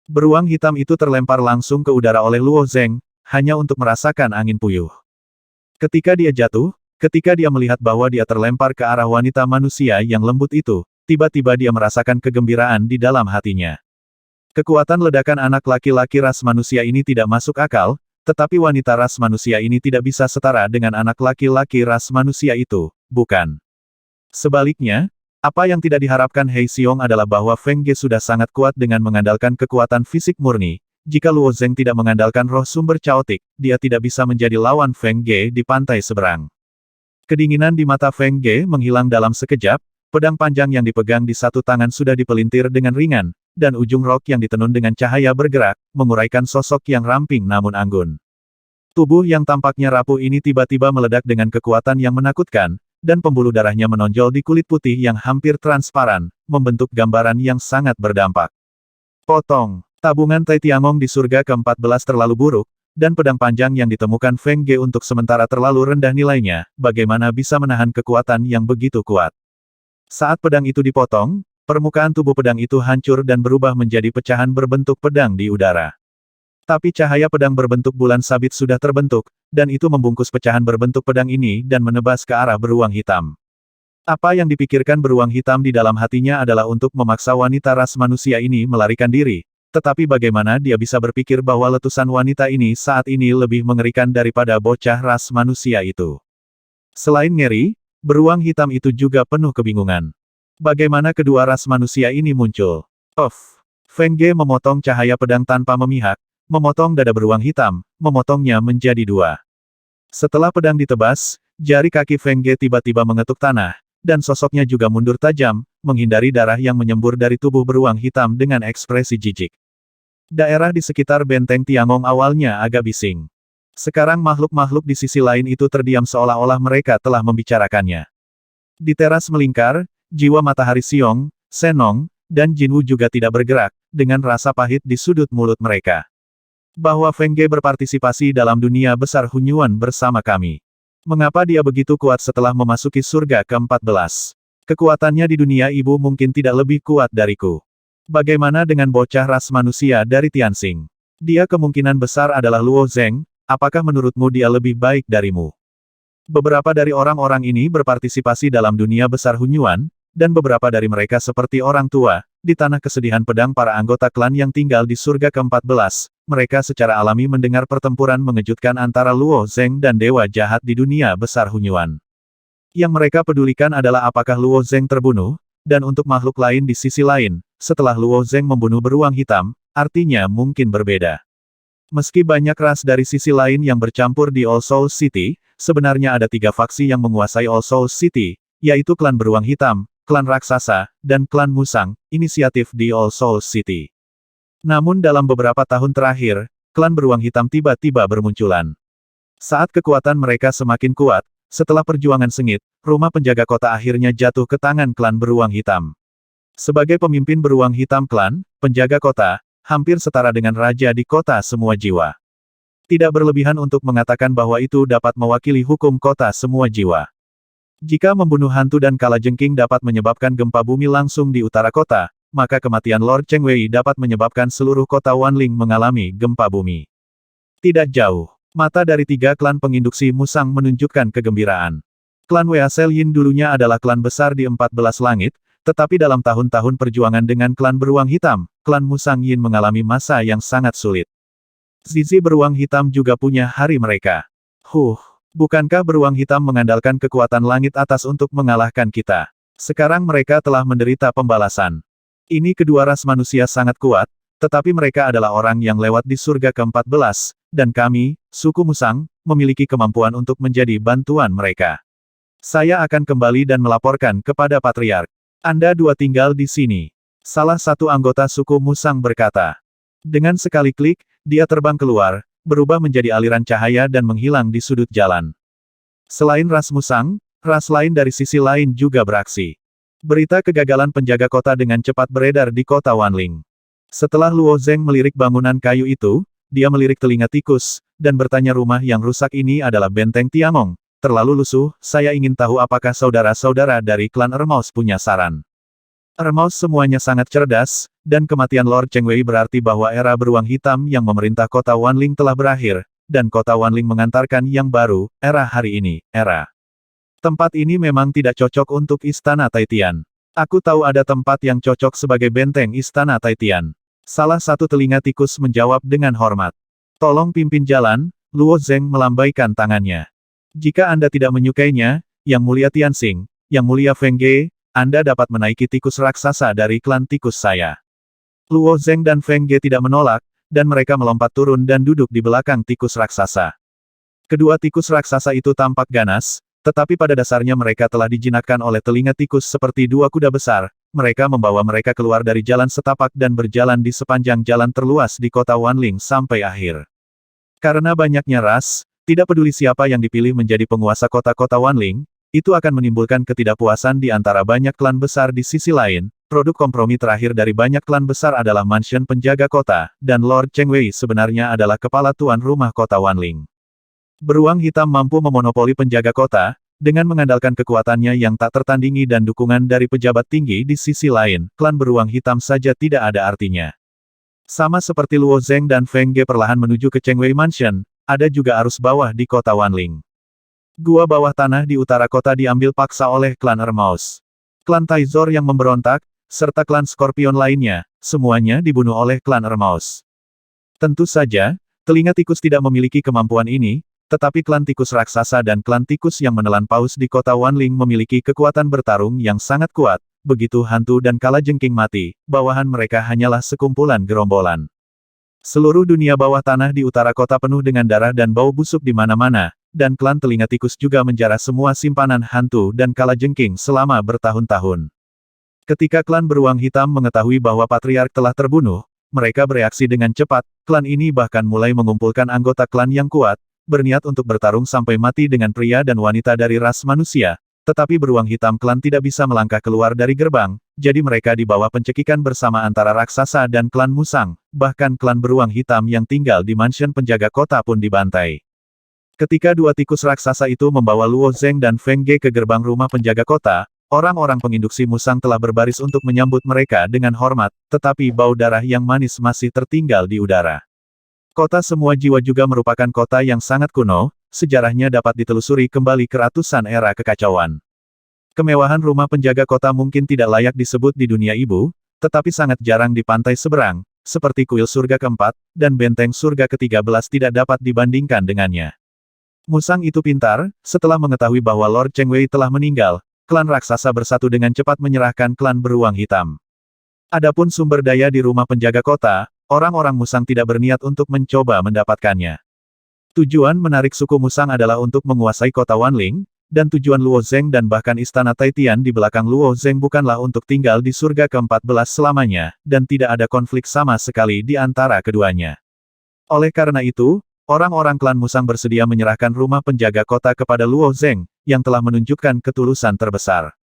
Beruang hitam itu terlempar langsung ke udara oleh Luo Zeng, hanya untuk merasakan angin puyuh. Ketika dia jatuh, ketika dia melihat bahwa dia terlempar ke arah wanita manusia yang lembut itu, tiba-tiba dia merasakan kegembiraan di dalam hatinya. Kekuatan ledakan anak laki-laki ras manusia ini tidak masuk akal, tetapi wanita ras manusia ini tidak bisa setara dengan anak laki-laki ras manusia itu, bukan? Sebaliknya, apa yang tidak diharapkan Hei Xiong adalah bahwa Feng Ge sudah sangat kuat dengan mengandalkan kekuatan fisik murni. Jika Luo Zeng tidak mengandalkan roh sumber caotik, dia tidak bisa menjadi lawan Feng Ge di pantai seberang. Kedinginan di mata Feng Ge menghilang dalam sekejap, pedang panjang yang dipegang di satu tangan sudah dipelintir dengan ringan, dan ujung rok yang ditenun dengan cahaya bergerak, menguraikan sosok yang ramping namun anggun. Tubuh yang tampaknya rapuh ini tiba-tiba meledak dengan kekuatan yang menakutkan, dan pembuluh darahnya menonjol di kulit putih yang hampir transparan, membentuk gambaran yang sangat berdampak. Potong. Tabungan Tai Tiangong di surga ke-14 terlalu buruk, dan pedang panjang yang ditemukan Feng Ge untuk sementara terlalu rendah nilainya, bagaimana bisa menahan kekuatan yang begitu kuat. Saat pedang itu dipotong, permukaan tubuh pedang itu hancur dan berubah menjadi pecahan berbentuk pedang di udara. Tapi cahaya pedang berbentuk bulan sabit sudah terbentuk, dan itu membungkus pecahan berbentuk pedang ini dan menebas ke arah beruang hitam. Apa yang dipikirkan beruang hitam di dalam hatinya adalah untuk memaksa wanita ras manusia ini melarikan diri, tetapi bagaimana dia bisa berpikir bahwa letusan wanita ini saat ini lebih mengerikan daripada bocah ras manusia itu. Selain ngeri, beruang hitam itu juga penuh kebingungan. Bagaimana kedua ras manusia ini muncul? Feng Ge memotong cahaya pedang tanpa memihak, memotong dada beruang hitam, memotongnya menjadi dua. Setelah pedang ditebas, jari kaki Feng Ge tiba-tiba mengetuk tanah, dan sosoknya juga mundur tajam, menghindari darah yang menyembur dari tubuh beruang hitam dengan ekspresi jijik. Daerah di sekitar benteng Tiangong awalnya agak bising. Sekarang makhluk-makhluk di sisi lain itu terdiam seolah-olah mereka telah membicarakannya. Di teras melingkar, jiwa matahari Xiong, Senong, dan Jinwu juga tidak bergerak, dengan rasa pahit di sudut mulut mereka. Bahwa Feng Ge berpartisipasi dalam dunia besar Hunyuan bersama kami. Mengapa dia begitu kuat setelah memasuki surga ke-14? Kekuatannya di dunia ibu mungkin tidak lebih kuat dariku. Bagaimana dengan bocah ras manusia dari Tianxing? Dia kemungkinan besar adalah Luo Zeng, apakah menurutmu dia lebih baik darimu? Beberapa dari orang-orang ini berpartisipasi dalam dunia besar Hunyuan, dan beberapa dari mereka seperti orang tua, di tanah kesedihan pedang para anggota klan yang tinggal di surga ke-14, mereka secara alami mendengar pertempuran mengejutkan antara Luo Zeng dan dewa jahat di dunia besar Hunyuan. Yang mereka pedulikan adalah apakah Luo Zeng terbunuh, dan untuk makhluk lain di sisi lain, setelah Luo Zeng membunuh beruang hitam, artinya mungkin berbeda. Meski banyak ras dari sisi lain yang bercampur di All Souls City, sebenarnya ada 3 faksi yang menguasai All Souls City, yaitu klan beruang hitam, klan raksasa, dan klan musang, inisiatif di All Souls City. Namun dalam beberapa tahun terakhir, klan beruang hitam tiba-tiba bermunculan. Saat kekuatan mereka semakin kuat, setelah perjuangan sengit, rumah penjaga kota akhirnya jatuh ke tangan klan beruang hitam. Sebagai pemimpin beruang hitam klan, penjaga kota, hampir setara dengan raja di kota semua jiwa. Tidak berlebihan untuk mengatakan bahwa itu dapat mewakili hukum kota semua jiwa. Jika membunuh hantu dan kalajengking dapat menyebabkan gempa bumi langsung di utara kota, maka kematian Lord Cheng Wei dapat menyebabkan seluruh kota Wanling mengalami gempa bumi. Tidak jauh, mata dari 3 klan penginduksi musang menunjukkan kegembiraan. Klan Wea Sel Yin dulunya adalah klan besar di 14 langit, tetapi dalam tahun-tahun perjuangan dengan klan beruang hitam, klan Musang Yin mengalami masa yang sangat sulit. Zizi beruang hitam juga punya hari mereka. Bukankah beruang hitam mengandalkan kekuatan langit atas untuk mengalahkan kita? Sekarang mereka telah menderita pembalasan. Ini kedua ras manusia sangat kuat, tetapi mereka adalah orang yang lewat di surga ke-14, dan kami, suku Musang, memiliki kemampuan untuk menjadi bantuan mereka. Saya akan kembali dan melaporkan kepada Patriark. Anda 2 tinggal di sini. Salah satu anggota suku Musang berkata. Dengan sekali klik, dia terbang keluar, berubah menjadi aliran cahaya dan menghilang di sudut jalan. Selain ras Musang, ras lain dari sisi lain juga beraksi. Berita kegagalan penjaga kota dengan cepat beredar di kota Wanling. Setelah Luo Zeng melirik bangunan kayu itu, dia melirik telinga tikus, dan bertanya rumah yang rusak ini adalah benteng Tiangong. Terlalu lusuh, saya ingin tahu apakah saudara-saudara dari klan Ermaus punya saran. Ermaus semuanya sangat cerdas, dan kematian Lord Cheng Wei berarti bahwa era beruang hitam yang memerintah kota Wanling telah berakhir, dan kota Wanling mengantarkan yang baru, era hari ini, era. Tempat ini memang tidak cocok untuk Istana Taitian. Aku tahu ada tempat yang cocok sebagai benteng Istana Taitian. Salah satu telinga tikus menjawab dengan hormat. Tolong pimpin jalan, Luo Zeng melambaikan tangannya. Jika Anda tidak menyukainya, Yang Mulia Tianxing, Yang Mulia Feng Ge, Anda dapat menaiki tikus raksasa dari klan tikus saya. Luo Zeng dan Feng Ge tidak menolak, dan mereka melompat turun dan duduk di belakang tikus raksasa. Kedua tikus raksasa itu tampak ganas, tetapi pada dasarnya mereka telah dijinakkan oleh telinga tikus seperti dua kuda besar. Mereka membawa mereka keluar dari jalan setapak dan berjalan di sepanjang jalan terluas di kota Wanling sampai akhir. Karena banyaknya ras, tidak peduli siapa yang dipilih menjadi penguasa kota-kota Wanling, itu akan menimbulkan ketidakpuasan di antara banyak klan besar di sisi lain. Produk kompromi terakhir dari banyak klan besar adalah mansion penjaga kota, dan Lord Cheng Wei sebenarnya adalah kepala tuan rumah kota Wanling. Beruang hitam mampu memonopoli penjaga kota, dengan mengandalkan kekuatannya yang tak tertandingi dan dukungan dari pejabat tinggi di sisi lain, klan beruang hitam saja tidak ada artinya. Sama seperti Luo Zeng dan Feng Ge perlahan menuju ke Cheng Wei Mansion, ada juga arus bawah di kota Wanling. Gua bawah tanah di utara kota diambil paksa oleh klan Ermaus. Klan Taizor yang memberontak, serta klan Scorpion lainnya, semuanya dibunuh oleh klan Ermaus. Tentu saja, telinga tikus tidak memiliki kemampuan ini, tetapi klan tikus raksasa dan klan tikus yang menelan paus di kota Wanling memiliki kekuatan bertarung yang sangat kuat. Begitu hantu dan kalajengking mati, bawahan mereka hanyalah sekumpulan gerombolan. Seluruh dunia bawah tanah di utara kota penuh dengan darah dan bau busuk di mana-mana, dan klan telinga tikus juga menjarah semua simpanan hantu dan kalajengking selama bertahun-tahun. Ketika klan beruang hitam mengetahui bahwa patriark telah terbunuh, mereka bereaksi dengan cepat. Klan ini bahkan mulai mengumpulkan anggota klan yang kuat, berniat untuk bertarung sampai mati dengan pria dan wanita dari ras manusia, tetapi beruang hitam klan tidak bisa melangkah keluar dari gerbang, jadi mereka dibawa pencekikan bersama antara raksasa dan klan Musang, bahkan klan beruang hitam yang tinggal di mansion penjaga kota pun dibantai. Ketika dua tikus raksasa itu membawa Luo Zeng dan Feng Ge ke gerbang rumah penjaga kota, orang-orang penginduksi Musang telah berbaris untuk menyambut mereka dengan hormat, tetapi bau darah yang manis masih tertinggal di udara. Kota semua jiwa juga merupakan kota yang sangat kuno, sejarahnya dapat ditelusuri kembali ke ratusan era kekacauan. Kemewahan rumah penjaga kota mungkin tidak layak disebut di dunia ibu, tetapi sangat jarang di pantai seberang, seperti kuil surga keempat, dan benteng surga ke-13 tidak dapat dibandingkan dengannya. Musang itu pintar, setelah mengetahui bahwa Lord Cheng Wei telah meninggal, klan raksasa bersatu dengan cepat menyerahkan klan beruang hitam. Adapun sumber daya di rumah penjaga kota, orang-orang Musang tidak berniat untuk mencoba mendapatkannya. Tujuan menarik suku Musang adalah untuk menguasai kota Wanling, dan tujuan Luo Zeng dan bahkan istana Taitian di belakang Luo Zeng bukanlah untuk tinggal di surga ke-14 selamanya, dan tidak ada konflik sama sekali di antara keduanya. Oleh karena itu, orang-orang klan Musang bersedia menyerahkan rumah penjaga kota kepada Luo Zeng, yang telah menunjukkan ketulusan terbesar.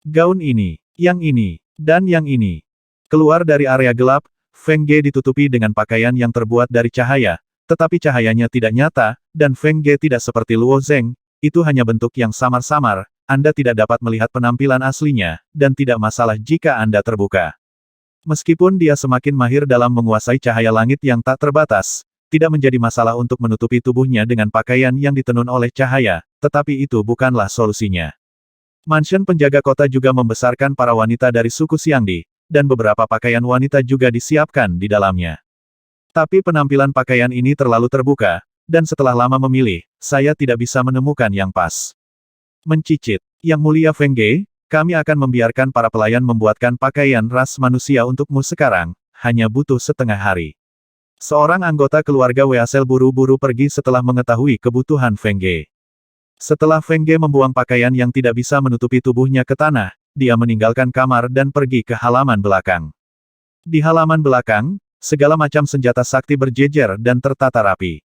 Gaun ini, yang ini, dan yang ini. Keluar dari area gelap, Feng Ge ditutupi dengan pakaian yang terbuat dari cahaya, tetapi cahayanya tidak nyata, dan Feng Ge tidak seperti Luo Zeng, itu hanya bentuk yang samar-samar, Anda tidak dapat melihat penampilan aslinya, dan tidak masalah jika Anda terbuka. Meskipun dia semakin mahir dalam menguasai cahaya langit yang tak terbatas, tidak menjadi masalah untuk menutupi tubuhnya dengan pakaian yang ditenun oleh cahaya, tetapi itu bukanlah solusinya. Mansion penjaga kota juga membesarkan para wanita dari suku Xiangdi, dan beberapa pakaian wanita juga disiapkan di dalamnya. Tapi penampilan pakaian ini terlalu terbuka, dan setelah lama memilih, saya tidak bisa menemukan yang pas. Mencicit, Yang Mulia Feng Ge, kami akan membiarkan para pelayan membuatkan pakaian ras manusia untukmu sekarang, hanya butuh setengah hari. Seorang anggota keluarga Weasel buru-buru pergi setelah mengetahui kebutuhan Feng Ge. Setelah Feng Ge membuang pakaian yang tidak bisa menutupi tubuhnya ke tanah, dia meninggalkan kamar dan pergi ke halaman belakang. Di halaman belakang, segala macam senjata sakti berjejer dan tertata rapi.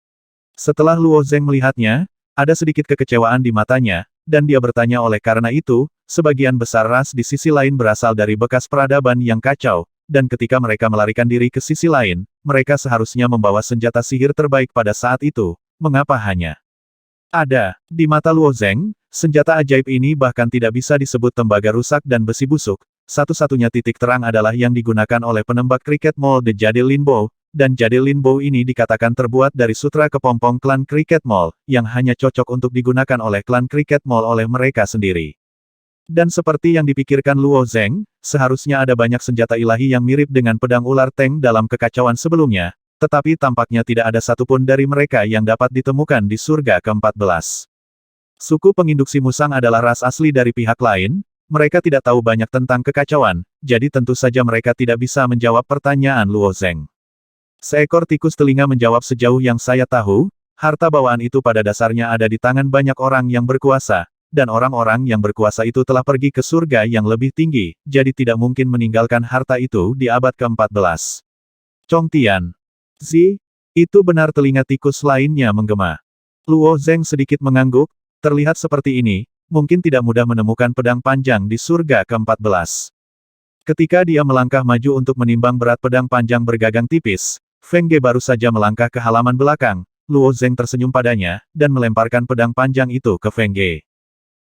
Setelah Luo Zeng melihatnya, ada sedikit kekecewaan di matanya, dan dia bertanya oleh karena itu, sebagian besar ras di sisi lain berasal dari bekas peradaban yang kacau, dan ketika mereka melarikan diri ke sisi lain, mereka seharusnya membawa senjata sihir terbaik pada saat itu, mengapa hanya ada di mata Luo Zeng, senjata ajaib ini bahkan tidak bisa disebut tembaga rusak dan besi busuk, satu-satunya titik terang adalah yang digunakan oleh penembak kriket Mall The Jade Lin Bow, dan Jade Lin Bow ini dikatakan terbuat dari sutra kepompong klan kriket Mall, yang hanya cocok untuk digunakan oleh klan kriket Mall oleh mereka sendiri. Dan seperti yang dipikirkan Luo Zeng, seharusnya ada banyak senjata ilahi yang mirip dengan pedang ular Teng dalam kekacauan sebelumnya, tetapi tampaknya tidak ada satupun dari mereka yang dapat ditemukan di surga ke-14. Suku penginduksi musang adalah ras asli dari pihak lain, mereka tidak tahu banyak tentang kekacauan, jadi tentu saja mereka tidak bisa menjawab pertanyaan Luo Zeng. Seekor tikus telinga menjawab, sejauh yang saya tahu, harta bawaan itu pada dasarnya ada di tangan banyak orang yang berkuasa, dan orang-orang yang berkuasa itu telah pergi ke surga yang lebih tinggi, jadi tidak mungkin meninggalkan harta itu di abad ke-14. Chong Tian. Zi, itu benar, telinga tikus lainnya menggema. Luo Zeng sedikit mengangguk, terlihat seperti ini, mungkin tidak mudah menemukan pedang panjang di surga ke-14. Ketika dia melangkah maju untuk menimbang berat pedang panjang bergagang tipis, Feng Ge baru saja melangkah ke halaman belakang, Luo Zeng tersenyum padanya, dan melemparkan pedang panjang itu ke Feng Ge.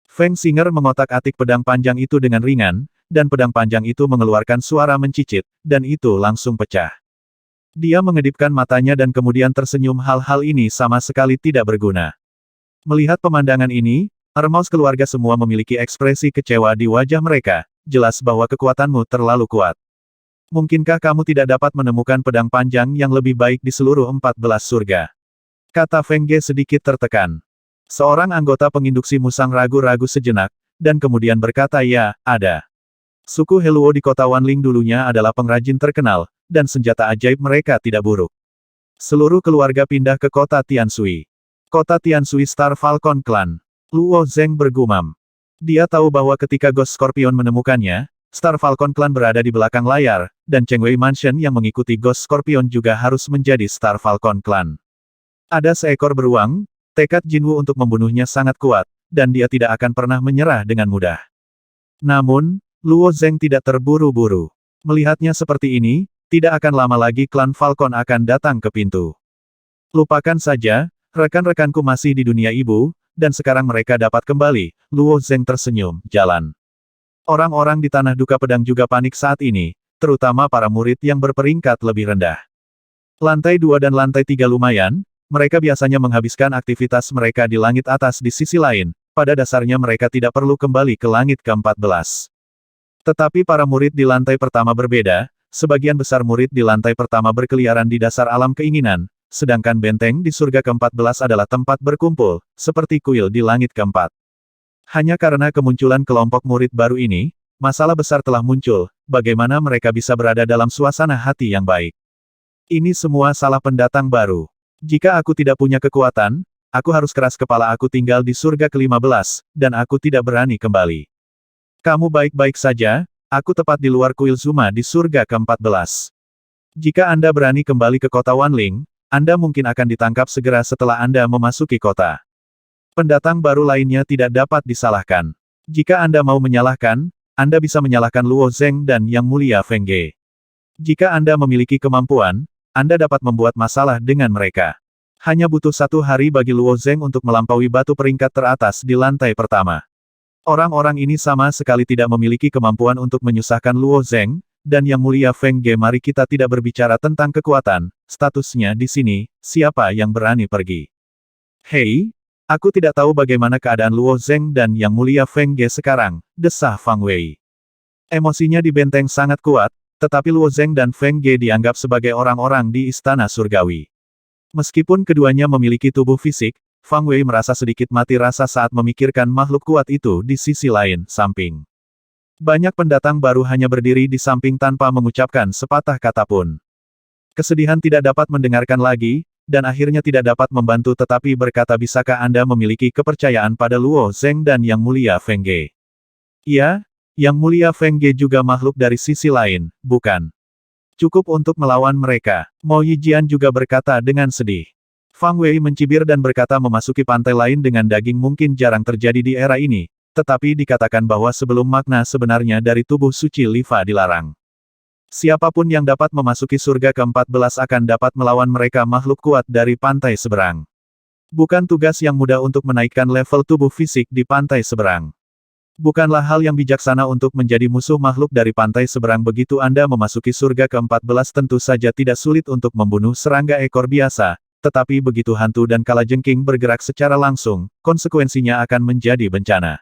Feng Singer mengotak-atik pedang panjang itu dengan ringan, dan pedang panjang itu mengeluarkan suara mencicit, dan itu langsung pecah. Dia mengedipkan matanya dan kemudian tersenyum, hal-hal ini sama sekali tidak berguna. Melihat pemandangan ini, Ermaus keluarga semua memiliki ekspresi kecewa di wajah mereka, jelas bahwa kekuatanmu terlalu kuat. Mungkinkah kamu tidak dapat menemukan pedang panjang yang lebih baik di seluruh 14 surga? Kata Feng Ge sedikit tertekan. Seorang anggota penginduksi musang ragu-ragu sejenak, dan kemudian berkata, ya, ada. Suku Heluo di kota Wanling dulunya adalah pengrajin terkenal, dan senjata ajaib mereka tidak buruk. Seluruh keluarga pindah ke kota Tianshui. Kota Tianshui Star Falcon Clan. Luo Zeng bergumam. Dia tahu bahwa ketika Ghost Scorpion menemukannya, Star Falcon Clan berada di belakang layar, dan Chengwei Mansion yang mengikuti Ghost Scorpion juga harus menjadi Star Falcon Clan. Ada seekor beruang, tekad Jinwu untuk membunuhnya sangat kuat, dan dia tidak akan pernah menyerah dengan mudah. Namun, Luo Zeng tidak terburu-buru. Melihatnya seperti ini, tidak akan lama lagi klan Falcon akan datang ke pintu. Lupakan saja, rekan-rekanku masih di dunia ibu, dan sekarang mereka dapat kembali. Luo Zeng tersenyum, jalan. Orang-orang di Tanah Duka Pedang juga panik saat ini, terutama para murid yang berperingkat lebih rendah. Lantai 2 dan lantai 3 lumayan, mereka biasanya menghabiskan aktivitas mereka di langit atas di sisi lain, pada dasarnya mereka tidak perlu kembali ke langit ke-14. Tetapi para murid di lantai pertama berbeda, sebagian besar murid di lantai pertama berkeliaran di dasar alam keinginan, sedangkan benteng di surga ke-14 adalah tempat berkumpul, seperti kuil di langit ke-4. Hanya karena kemunculan kelompok murid baru ini, masalah besar telah muncul, bagaimana mereka bisa berada dalam suasana hati yang baik. Ini semua salah pendatang baru. Jika aku tidak punya kekuatan, aku harus keras kepala, aku tinggal di surga ke-15, dan aku tidak berani kembali. Kamu baik-baik saja, aku tepat di luar kuil Zuma di surga ke-14. Jika Anda berani kembali ke kota Wanling, Anda mungkin akan ditangkap segera setelah Anda memasuki kota. Pendatang baru lainnya tidak dapat disalahkan. Jika Anda mau menyalahkan, Anda bisa menyalahkan Luo Zeng dan Yang Mulia Feng Ge. Jika Anda memiliki kemampuan, Anda dapat membuat masalah dengan mereka. Hanya butuh 1 hari bagi Luo Zeng untuk melampaui batu peringkat teratas di lantai pertama. Orang-orang ini sama sekali tidak memiliki kemampuan untuk menyusahkan Luo Zeng, dan Yang Mulia Feng Ge. Mari kita tidak berbicara tentang kekuatan, statusnya di sini, siapa yang berani pergi. Hei, aku tidak tahu bagaimana keadaan Luo Zeng dan Yang Mulia Feng Ge sekarang, desah Fang Wei. Emosinya di benteng sangat kuat, tetapi Luo Zeng dan Feng Ge dianggap sebagai orang-orang di istana surgawi. Meskipun keduanya memiliki tubuh fisik, Fang Wei merasa sedikit mati rasa saat memikirkan makhluk kuat itu di sisi lain, samping. Banyak pendatang baru hanya berdiri di samping tanpa mengucapkan sepatah kata pun. Kesedihan tidak dapat mendengarkan lagi, dan akhirnya tidak dapat membantu tetapi berkata, bisakah Anda memiliki kepercayaan pada Luo Zeng dan Yang Mulia Feng Ge? Ya, Yang Mulia Feng Ge juga makhluk dari sisi lain, bukan? Cukup untuk melawan mereka. Mo Yijian juga berkata dengan sedih. Fang Wei mencibir dan berkata, memasuki pantai lain dengan daging mungkin jarang terjadi di era ini, tetapi dikatakan bahwa sebelum makna sebenarnya dari tubuh suci Liva dilarang. Siapapun yang dapat memasuki surga ke-14 akan dapat melawan mereka, makhluk kuat dari pantai seberang. Bukan tugas yang mudah untuk menaikkan level tubuh fisik di pantai seberang. Bukanlah hal yang bijaksana untuk menjadi musuh makhluk dari pantai seberang begitu Anda memasuki surga ke-14 tentu saja tidak sulit untuk membunuh serangga ekor biasa, tetapi begitu hantu dan kalajengking bergerak secara langsung, konsekuensinya akan menjadi bencana.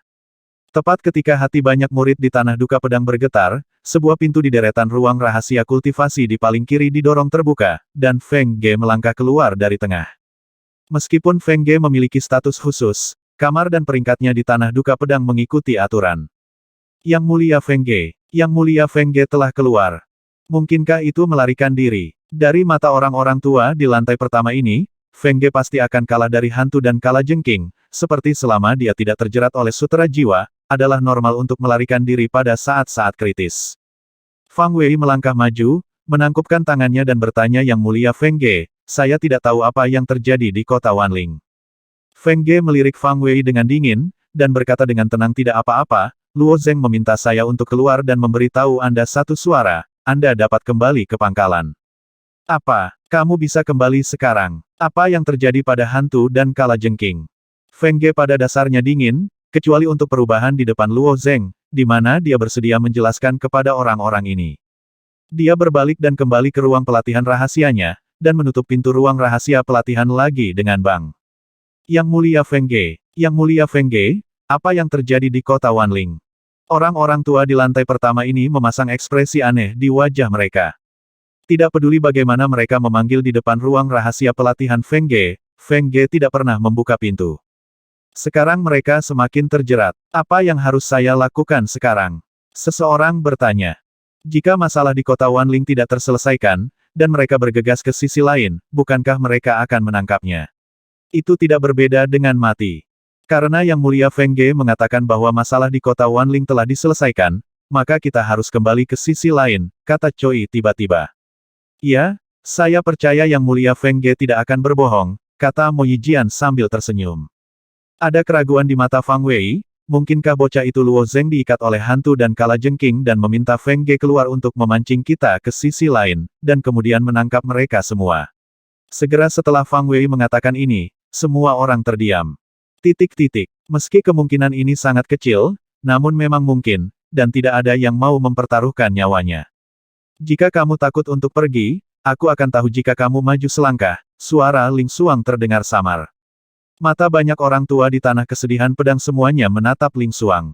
Tepat ketika hati banyak murid di Tanah Duka Pedang bergetar, sebuah pintu di deretan ruang rahasia kultivasi di paling kiri didorong terbuka, dan Feng Ge melangkah keluar dari tengah. Meskipun Feng Ge memiliki status khusus, kamar dan peringkatnya di Tanah Duka Pedang mengikuti aturan. Yang Mulia Feng Ge telah keluar. Mungkinkah itu melarikan diri? Dari mata orang-orang tua di lantai pertama ini, Feng Ge pasti akan kalah dari hantu dan kalajengking, seperti selama dia tidak terjerat oleh sutera jiwa, adalah normal untuk melarikan diri pada saat-saat kritis. Fang Wei melangkah maju, menangkupkan tangannya dan bertanya Yang Mulia Feng Ge, saya tidak tahu apa yang terjadi di kota Wanling. Feng Ge melirik Fang Wei dengan dingin, dan berkata dengan tenang tidak apa-apa, Luo Zeng meminta saya untuk keluar dan memberitahu Anda satu suara, Anda dapat kembali ke pangkalan. Apa? Kamu bisa kembali sekarang? Apa yang terjadi pada hantu dan kalajengking? Feng Ge pada dasarnya dingin, kecuali untuk perubahan di depan Luo Zeng, di mana dia bersedia menjelaskan kepada orang-orang ini. Dia berbalik dan kembali ke ruang pelatihan rahasianya, dan menutup pintu ruang rahasia pelatihan lagi dengan bang. Yang Mulia Feng Ge, apa yang terjadi di kota Wanling? Orang-orang tua di lantai pertama ini memasang ekspresi aneh di wajah mereka. Tidak peduli bagaimana mereka memanggil di depan ruang rahasia pelatihan Feng Ge tidak pernah membuka pintu. Sekarang mereka semakin terjerat. Apa yang harus saya lakukan sekarang? Seseorang bertanya. Jika masalah di kota Wanling tidak terselesaikan, dan mereka bergegas ke sisi lain, bukankah mereka akan menangkapnya? Itu tidak berbeda dengan mati. Karena Yang Mulia Feng Ge mengatakan bahwa masalah di kota Wanling telah diselesaikan, maka kita harus kembali ke sisi lain, kata Choi tiba-tiba. Ya, saya percaya Yang Mulia Feng Ge tidak akan berbohong, kata Mo Yijian sambil tersenyum. Ada keraguan di mata Fang Wei, mungkinkah bocah itu Luo Zeng diikat oleh hantu dan kalajengking dan meminta Feng Ge keluar untuk memancing kita ke sisi lain, dan kemudian menangkap mereka semua. Segera setelah Fang Wei mengatakan ini, semua orang terdiam. Meski kemungkinan ini sangat kecil, namun memang mungkin, dan tidak ada yang mau mempertaruhkan nyawanya. Jika kamu takut untuk pergi, aku akan tahu jika kamu maju selangkah, suara Ling Xuang terdengar samar. Mata banyak orang tua di Tanah Kesedihan Pedang semuanya menatap Ling Xuang.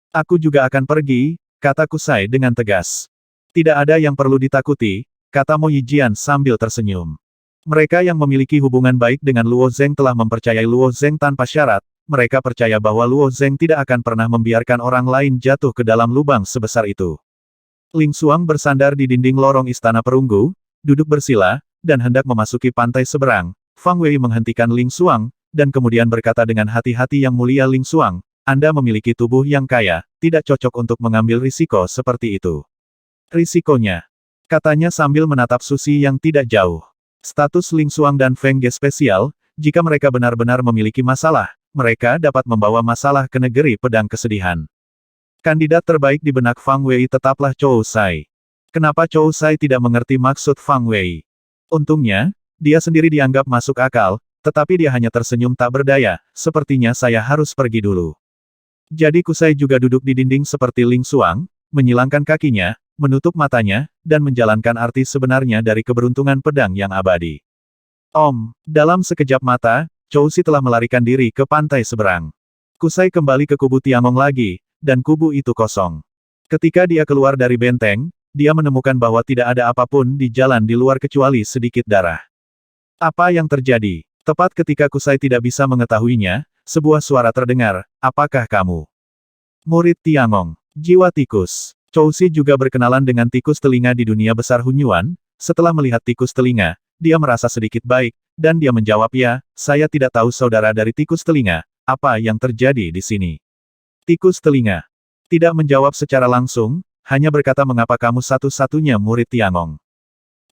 Aku juga akan pergi, kata Kusai dengan tegas. Tidak ada yang perlu ditakuti, kata Mo Yijian sambil tersenyum. Mereka yang memiliki hubungan baik dengan Luo Zeng telah mempercayai Luo Zeng tanpa syarat, mereka percaya bahwa Luo Zeng tidak akan pernah membiarkan orang lain jatuh ke dalam lubang sebesar itu. Ling Xuang bersandar di dinding lorong Istana Perunggu, duduk bersila, dan hendak memasuki pantai seberang. Fang Wei menghentikan Ling Xuang, dan kemudian berkata dengan hati-hati Yang Mulia Ling Xuang, Anda memiliki tubuh yang kaya, tidak cocok untuk mengambil risiko seperti itu. Risikonya, katanya sambil menatap Susi yang tidak jauh. Status Ling Xuang dan Feng Ge spesial, jika mereka benar-benar memiliki masalah, mereka dapat membawa masalah ke negeri pedang kesedihan. Kandidat terbaik di benak Fang Wei tetaplah Chou Sai. Kenapa Chou Sai tidak mengerti maksud Fang Wei? Untungnya, dia sendiri dianggap masuk akal, tetapi dia hanya tersenyum tak berdaya, sepertinya saya harus pergi dulu. Jadi Kusai juga duduk di dinding seperti Ling Xuang, menyilangkan kakinya, menutup matanya, dan menjalankan arti sebenarnya dari keberuntungan pedang yang abadi. Dalam sekejap mata, Chou Si telah melarikan diri ke pantai seberang. Kusai kembali ke kubu Tiangong lagi, dan kubu itu kosong. Ketika dia keluar dari benteng, dia menemukan bahwa tidak ada apapun di jalan di luar kecuali sedikit darah. Apa yang terjadi? Tepat ketika Kusai tidak bisa mengetahuinya, sebuah suara terdengar, apakah kamu? Murid Tiangong, jiwa tikus. Chou Si juga berkenalan dengan tikus telinga di dunia besar Hunyuan, setelah melihat tikus telinga, dia merasa sedikit baik, dan dia menjawab ya, saya tidak tahu saudara dari tikus telinga, apa yang terjadi di sini? Tikus telinga tidak menjawab secara langsung, hanya berkata mengapa kamu satu-satunya murid Tiangong.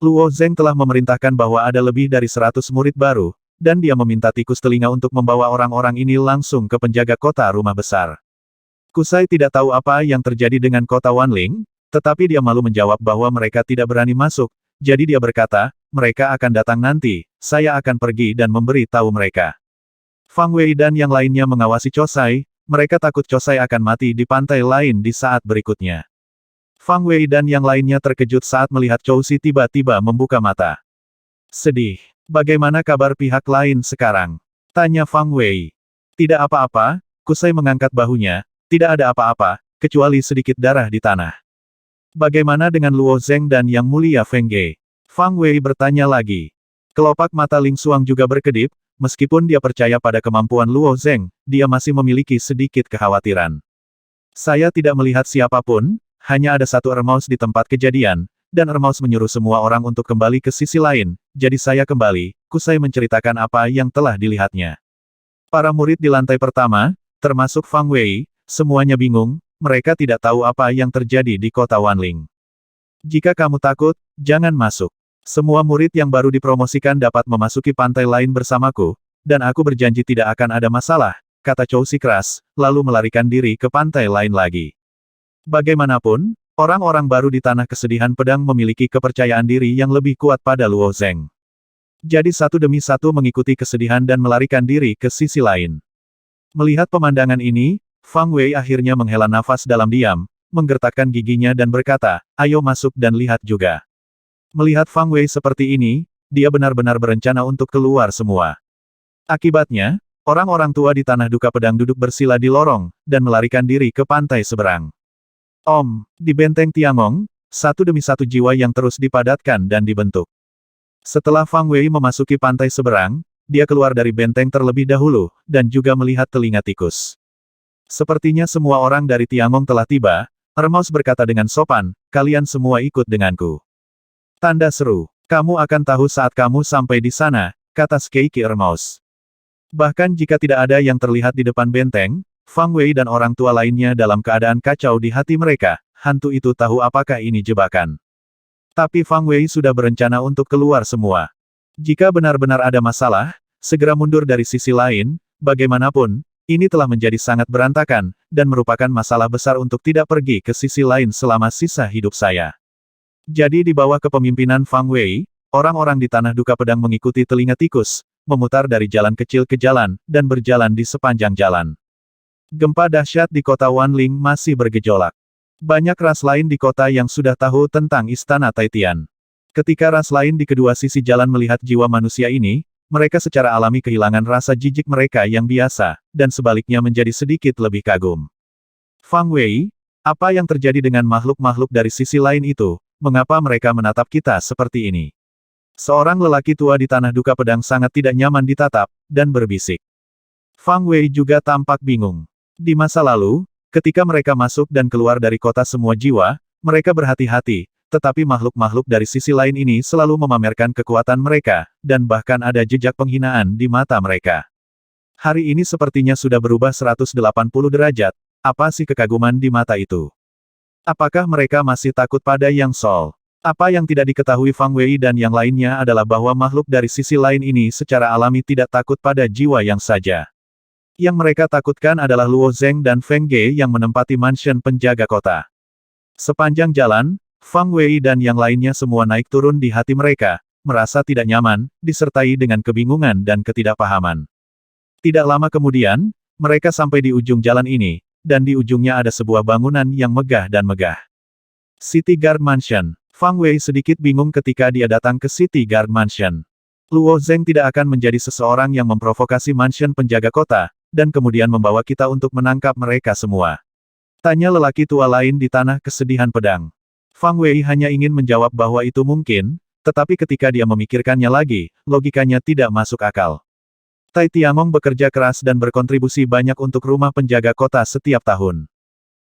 Luo Zeng telah memerintahkan bahwa ada lebih dari 100 murid baru, dan dia meminta tikus telinga untuk membawa orang-orang ini langsung ke penjaga kota rumah besar. Kusai tidak tahu apa yang terjadi dengan kota Wanling, tetapi dia malu menjawab bahwa mereka tidak berani masuk, jadi dia berkata, mereka akan datang nanti, saya akan pergi dan memberi tahu mereka. Fang Wei dan yang lainnya mengawasi Chosai, mereka takut Chosai akan mati di pantai lain di saat berikutnya. Fang Wei dan yang lainnya terkejut saat melihat Chou Si tiba-tiba membuka mata. Sedih. Bagaimana kabar pihak lain sekarang? Tanya Fang Wei. Tidak apa-apa, Kusai mengangkat bahunya, tidak ada apa-apa, kecuali sedikit darah di tanah. Bagaimana dengan Luo Zeng dan Yang Mulia Feng Ge? Fang Wei bertanya lagi. Kelopak mata Ling Xuang juga berkedip, meskipun dia percaya pada kemampuan Luo Zeng, dia masih memiliki sedikit kekhawatiran. Saya tidak melihat siapapun, hanya ada satu Ermaus di tempat kejadian, dan Ermaus menyuruh semua orang untuk kembali ke sisi lain, jadi saya kembali, Kusai menceritakan apa yang telah dilihatnya. Para murid di lantai pertama, termasuk Fang Wei, semuanya bingung, mereka tidak tahu apa yang terjadi di kota Wanling. Jika kamu takut, jangan masuk. Semua murid yang baru dipromosikan dapat memasuki pantai lain bersamaku, dan aku berjanji tidak akan ada masalah, kata Chou Si keras, lalu melarikan diri ke pantai lain lagi. Bagaimanapun, orang-orang baru di Tanah Kesedihan Pedang memiliki kepercayaan diri yang lebih kuat pada Luo Zeng. Jadi satu demi satu mengikuti kesedihan dan melarikan diri ke sisi lain. Melihat pemandangan ini, Fang Wei akhirnya menghela nafas dalam diam, menggertakkan giginya dan berkata, ayo masuk dan lihat juga. Melihat Fang Wei seperti ini, dia benar-benar berencana untuk keluar semua. Akibatnya, orang-orang tua di Tanah Duka Pedang duduk bersila di lorong, dan melarikan diri ke pantai seberang. Di benteng Tiangong, satu demi satu jiwa yang terus dipadatkan dan dibentuk. Setelah Fang Wei memasuki pantai seberang, dia keluar dari benteng terlebih dahulu, dan juga melihat telinga tikus. Sepertinya semua orang dari Tiangong telah tiba, Ermaus berkata dengan sopan, kalian semua ikut denganku. Tanda seru, kamu akan tahu saat kamu sampai di sana, kata Skeiki Ermaus. Bahkan jika tidak ada yang terlihat di depan benteng, Fang Wei dan orang tua lainnya dalam keadaan kacau di hati mereka, hantu itu tahu apakah ini jebakan. Tapi Fang Wei sudah berencana untuk keluar semua. Jika benar-benar ada masalah, segera mundur dari sisi lain, bagaimanapun, ini telah menjadi sangat berantakan, dan merupakan masalah besar untuk tidak pergi ke sisi lain selama sisa hidup saya. Jadi di bawah kepemimpinan Fang Wei, orang-orang di Tanah Duka Pedang mengikuti telinga tikus, memutar dari jalan kecil ke jalan, dan berjalan di sepanjang jalan. Gempa dahsyat di kota Wanling masih bergejolak. Banyak ras lain di kota yang sudah tahu tentang Istana Taitian. Ketika ras lain di kedua sisi jalan melihat jiwa manusia ini, mereka secara alami kehilangan rasa jijik mereka yang biasa, dan sebaliknya menjadi sedikit lebih kagum. Fang Wei, apa yang terjadi dengan makhluk-makhluk dari sisi lain itu, mengapa mereka menatap kita seperti ini? Seorang lelaki tua di Tanah Duka Pedang sangat tidak nyaman ditatap, dan berbisik. Fang Wei juga tampak bingung. Di masa lalu, ketika mereka masuk dan keluar dari kota semua jiwa, mereka berhati-hati, tetapi makhluk-makhluk dari sisi lain ini selalu memamerkan kekuatan mereka, dan bahkan ada jejak penghinaan di mata mereka. Hari ini sepertinya sudah berubah 180 derajat, apa sih kekaguman di mata itu? Apakah mereka masih takut pada Yang Sol? Apa yang tidak diketahui Fang Wei dan yang lainnya adalah bahwa makhluk dari sisi lain ini secara alami tidak takut pada jiwa yang saja. Yang mereka takutkan adalah Luo Zeng dan Feng Ge yang menempati mansion penjaga kota. Sepanjang jalan, Fang Wei dan yang lainnya semua naik turun di hati mereka, merasa tidak nyaman, disertai dengan kebingungan dan ketidakpahaman. Tidak lama kemudian, mereka sampai di ujung jalan ini, dan di ujungnya ada sebuah bangunan yang megah dan megah. City Guard Mansion. Fang Wei sedikit bingung ketika dia datang ke City Guard Mansion. Luo Zeng tidak akan menjadi seseorang yang memprovokasi mansion penjaga kota, dan kemudian membawa kita untuk menangkap mereka semua. Tanya lelaki tua lain di Tanah Kesedihan Pedang. Fang Wei hanya ingin menjawab bahwa itu mungkin, tetapi ketika dia memikirkannya lagi, logikanya tidak masuk akal. Tai Tiangong bekerja keras dan berkontribusi banyak untuk rumah penjaga kota setiap tahun.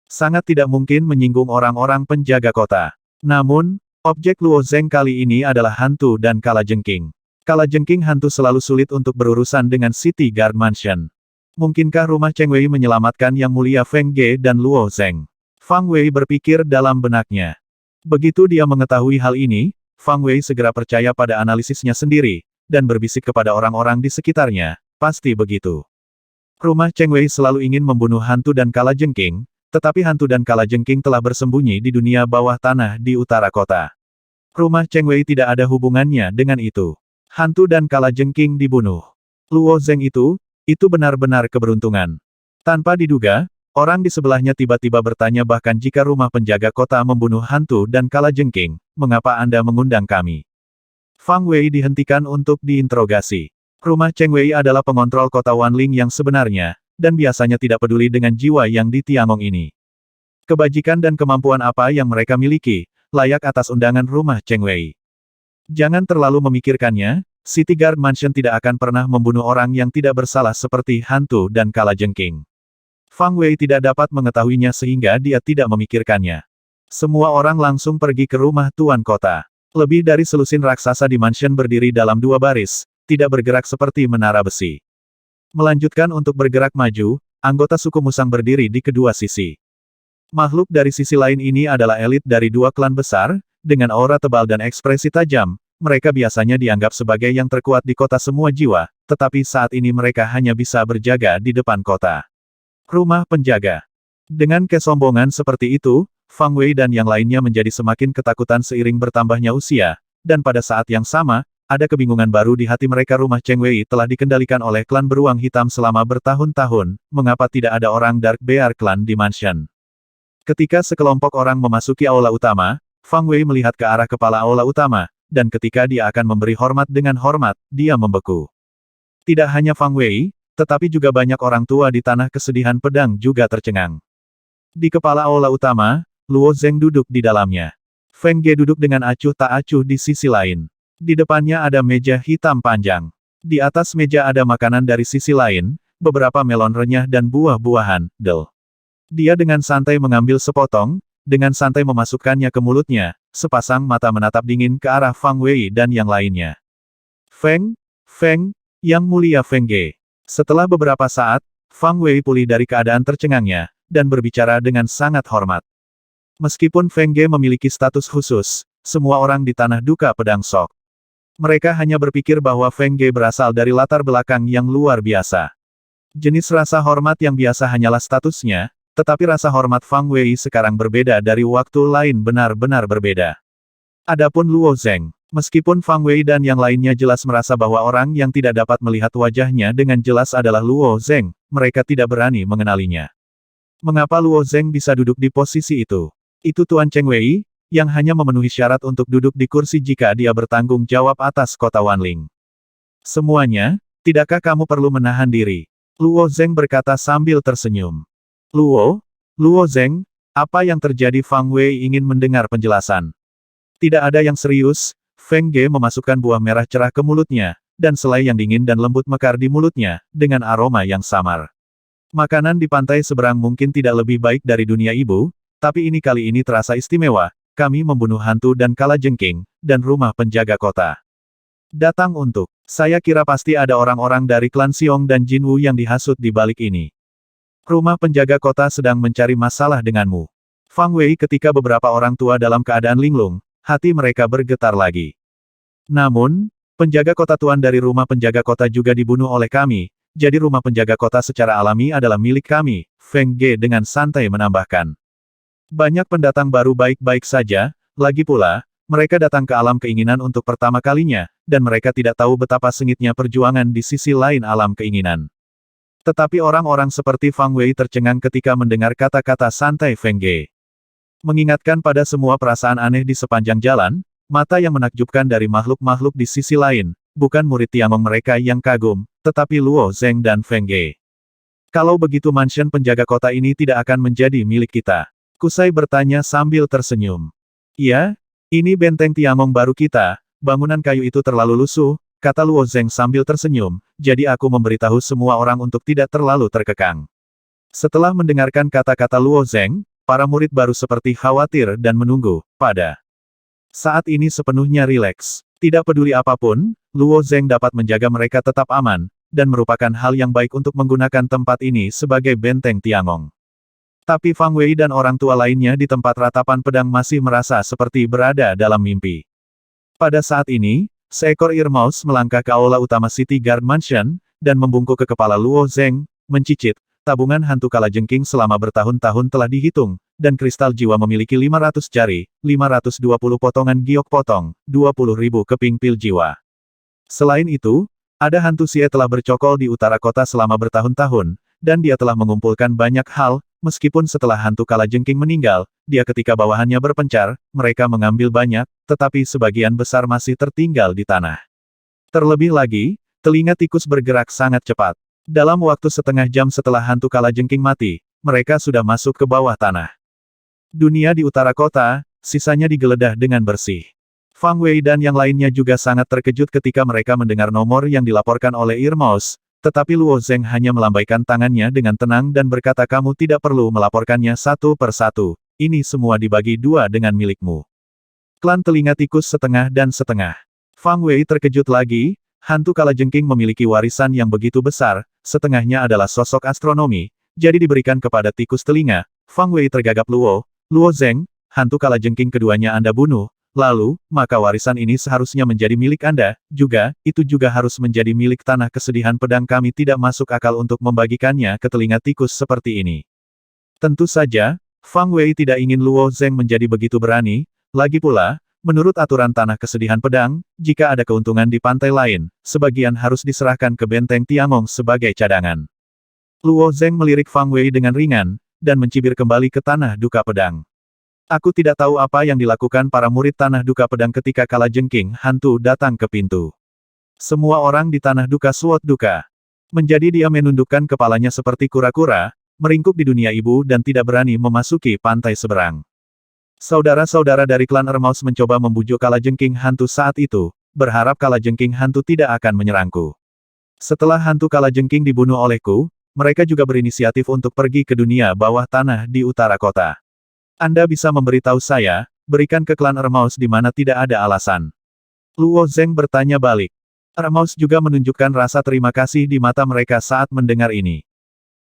Sangat tidak mungkin menyinggung orang-orang penjaga kota. Namun, objek Luo Zeng kali ini adalah hantu dan kalajengking. Kalajengking hantu selalu sulit untuk berurusan dengan City Guard Mansion. Mungkinkah rumah Cheng Wei menyelamatkan Yang Mulia Feng Ge dan Luo Zeng? Fang Wei berpikir dalam benaknya. Begitu dia mengetahui hal ini, Fang Wei segera percaya pada analisisnya sendiri, dan berbisik kepada orang-orang di sekitarnya, pasti begitu. Rumah Cheng Wei selalu ingin membunuh hantu dan kalajengking, tetapi hantu dan kalajengking telah bersembunyi di dunia bawah tanah di utara kota. Rumah Cheng Wei tidak ada hubungannya dengan itu. Hantu dan kalajengking dibunuh. Luo Zeng itu benar-benar keberuntungan. Tanpa diduga, orang di sebelahnya tiba-tiba bertanya bahkan jika rumah penjaga kota membunuh hantu dan kalajengking, mengapa Anda mengundang kami? Fang Wei dihentikan untuk diinterogasi. Rumah Cheng Wei adalah pengontrol kota Wanling yang sebenarnya, dan biasanya tidak peduli dengan jiwa yang di Tiangong ini. Kebajikan dan kemampuan apa yang mereka miliki, layak atas undangan rumah Cheng Wei. Jangan terlalu memikirkannya, City Guard Mansion tidak akan pernah membunuh orang yang tidak bersalah seperti hantu dan kalajengking. Fang Wei tidak dapat mengetahuinya sehingga dia tidak memikirkannya. Semua orang langsung pergi ke rumah tuan kota. Lebih dari selusin raksasa di mansion berdiri dalam dua baris, tidak bergerak seperti menara besi. Melanjutkan untuk bergerak maju, anggota suku Musang berdiri di kedua sisi. Makhluk dari sisi lain ini adalah elit dari dua klan besar, dengan aura tebal dan ekspresi tajam. Mereka biasanya dianggap sebagai yang terkuat di kota semua jiwa, tetapi saat ini mereka hanya bisa berjaga di depan kota. Rumah penjaga. Dengan kesombongan seperti itu, Fang Wei dan yang lainnya menjadi semakin ketakutan seiring bertambahnya usia, dan pada saat yang sama, ada kebingungan baru di hati mereka. Rumah Cheng Wei telah dikendalikan oleh klan beruang hitam selama bertahun-tahun, mengapa tidak ada orang Dark Bear Clan di mansion? Ketika sekelompok orang memasuki aula utama, Fang Wei melihat ke arah kepala aula utama, dan ketika dia akan memberi hormat dengan hormat, dia membeku. Tidak hanya Fang Wei, tetapi juga banyak orang tua di tanah kesedihan pedang juga tercengang. Di kepala aula utama, Luo Zeng duduk di dalamnya. Feng Ge duduk dengan acuh tak acuh di sisi lain. Di depannya ada meja hitam panjang. Di atas meja ada makanan dari sisi lain, beberapa melon renyah dan buah-buahan, del. Dia dengan santai mengambil sepotong, dengan santai memasukkannya ke mulutnya, sepasang mata menatap dingin ke arah Fang Wei dan yang lainnya. Feng, Yang Mulia Feng Ge. Setelah beberapa saat, Fang Wei pulih dari keadaan tercengangnya, dan berbicara dengan sangat hormat. Meskipun Feng Ge memiliki status khusus, semua orang di tanah duka pedang sok. Mereka hanya berpikir bahwa Feng Ge berasal dari latar belakang yang luar biasa. Jenis rasa hormat yang biasa hanyalah statusnya, tetapi rasa hormat Fang Wei sekarang berbeda dari waktu lain, benar-benar berbeda. Adapun Luo Zeng, meskipun Fang Wei dan yang lainnya jelas merasa bahwa orang yang tidak dapat melihat wajahnya dengan jelas adalah Luo Zeng, mereka tidak berani mengenalinya. Mengapa Luo Zeng bisa duduk di posisi itu? Itu Tuan Cheng Wei, yang hanya memenuhi syarat untuk duduk di kursi jika dia bertanggung jawab atas kota Wanling. Semuanya, tidakkah kamu perlu menahan diri? Luo Zeng berkata sambil tersenyum. Luo Zeng, apa yang terjadi? Fang Wei ingin mendengar penjelasan. Tidak ada yang serius, Feng Ge memasukkan buah merah cerah ke mulutnya, dan selai yang dingin dan lembut mekar di mulutnya, dengan aroma yang samar. Makanan di pantai seberang mungkin tidak lebih baik dari dunia ibu, tapi ini kali ini terasa istimewa, kami membunuh hantu dan kalajengking, dan rumah penjaga kota. Datang untuk, saya kira pasti ada orang-orang dari klan Xiong dan Jinwu yang dihasut di balik ini. Rumah penjaga kota sedang mencari masalah denganmu. Fang Wei ketika beberapa orang tua dalam keadaan linglung, hati mereka bergetar lagi. Namun, penjaga kota tuan dari rumah penjaga kota juga dibunuh oleh kami, jadi rumah penjaga kota secara alami adalah milik kami, Feng Ge dengan santai menambahkan. Banyak pendatang baru baik-baik saja, lagi pula, mereka datang ke alam keinginan untuk pertama kalinya, dan mereka tidak tahu betapa sengitnya perjuangan di sisi lain alam keinginan. Tetapi orang-orang seperti Fang Wei tercengang ketika mendengar kata-kata santai Feng Ge. Mengingatkan pada semua perasaan aneh di sepanjang jalan, mata yang menakjubkan dari makhluk-makhluk di sisi lain, bukan murid Tiangong mereka yang kagum, tetapi Luo Zeng dan Feng Ge. Kalau begitu mansion penjaga kota ini tidak akan menjadi milik kita. Kusai bertanya sambil tersenyum. Iya, ini benteng Tiangong baru kita, bangunan kayu itu terlalu lusuh, kata Luo Zeng sambil tersenyum, jadi aku memberitahu semua orang untuk tidak terlalu terkekang. Setelah mendengarkan kata-kata Luo Zeng, para murid baru seperti khawatir dan menunggu, pada saat ini sepenuhnya rileks. Tidak peduli apapun, Luo Zeng dapat menjaga mereka tetap aman, dan merupakan hal yang baik untuk menggunakan tempat ini sebagai benteng Tiangong. Tapi Fang Wei dan orang tua lainnya di tempat ratapan pedang masih merasa seperti berada dalam mimpi. Pada saat ini, seekor earmouse melangkah ke aula utama City Guard Mansion, dan membungkuk ke kepala Luo Zeng, mencicit. Tabungan hantu kalajengking selama bertahun-tahun telah dihitung, dan kristal jiwa memiliki 500 jari, 520 potongan giok potong, 20.000 keping pil jiwa. Selain itu, ada hantu Sie telah bercokol di utara kota selama bertahun-tahun, dan dia telah mengumpulkan banyak hal, meskipun setelah hantu kalajengking meninggal, dia ketika bawahannya berpencar, mereka mengambil banyak, tetapi sebagian besar masih tertinggal di tanah. Terlebih lagi, telinga tikus bergerak sangat cepat. Dalam waktu setengah jam setelah hantu kalajengking mati, mereka sudah masuk ke bawah tanah. Dunia di utara kota, sisanya digeledah dengan bersih. Fang Wei dan yang lainnya juga sangat terkejut ketika mereka mendengar nomor yang dilaporkan oleh Earmouse, tetapi Luo Zeng hanya melambaikan tangannya dengan tenang dan berkata kamu tidak perlu melaporkannya satu per satu, ini semua dibagi dua dengan milikmu. Klan telinga tikus setengah dan setengah. Fang Wei terkejut lagi, hantu kalajengking memiliki warisan yang begitu besar, setengahnya adalah sosok astronomi, jadi diberikan kepada tikus telinga. Fang Wei tergagap Luo Zeng, hantu kalajengking keduanya Anda bunuh. Lalu, maka warisan ini seharusnya menjadi milik Anda, juga, itu juga harus menjadi milik tanah kesedihan pedang kami tidak masuk akal untuk membagikannya ke telinga tikus seperti ini. Tentu saja, Fang Wei tidak ingin Luo Zeng menjadi begitu berani, lagi pula, menurut aturan tanah kesedihan pedang, jika ada keuntungan di pantai lain, sebagian harus diserahkan ke benteng Tiangong sebagai cadangan. Luo Zeng melirik Fang Wei dengan ringan, dan mencibir kembali ke tanah duka pedang. Aku tidak tahu apa yang dilakukan para murid tanah duka pedang ketika kalajengking hantu datang ke pintu. Semua orang di tanah duka suot duka. Menjadi dia menundukkan kepalanya seperti kura-kura, meringkuk di dunia ibu dan tidak berani memasuki pantai seberang. Saudara-saudara dari klan Earmouse mencoba membujuk kalajengking hantu saat itu, berharap kalajengking hantu tidak akan menyerangku. Setelah hantu kalajengking dibunuh olehku, mereka juga berinisiatif untuk pergi ke dunia bawah tanah di utara kota. Anda bisa memberitahu saya, berikan ke klan Earmouse di mana tidak ada alasan. Luo Zeng bertanya balik. Earmouse juga menunjukkan rasa terima kasih di mata mereka saat mendengar ini.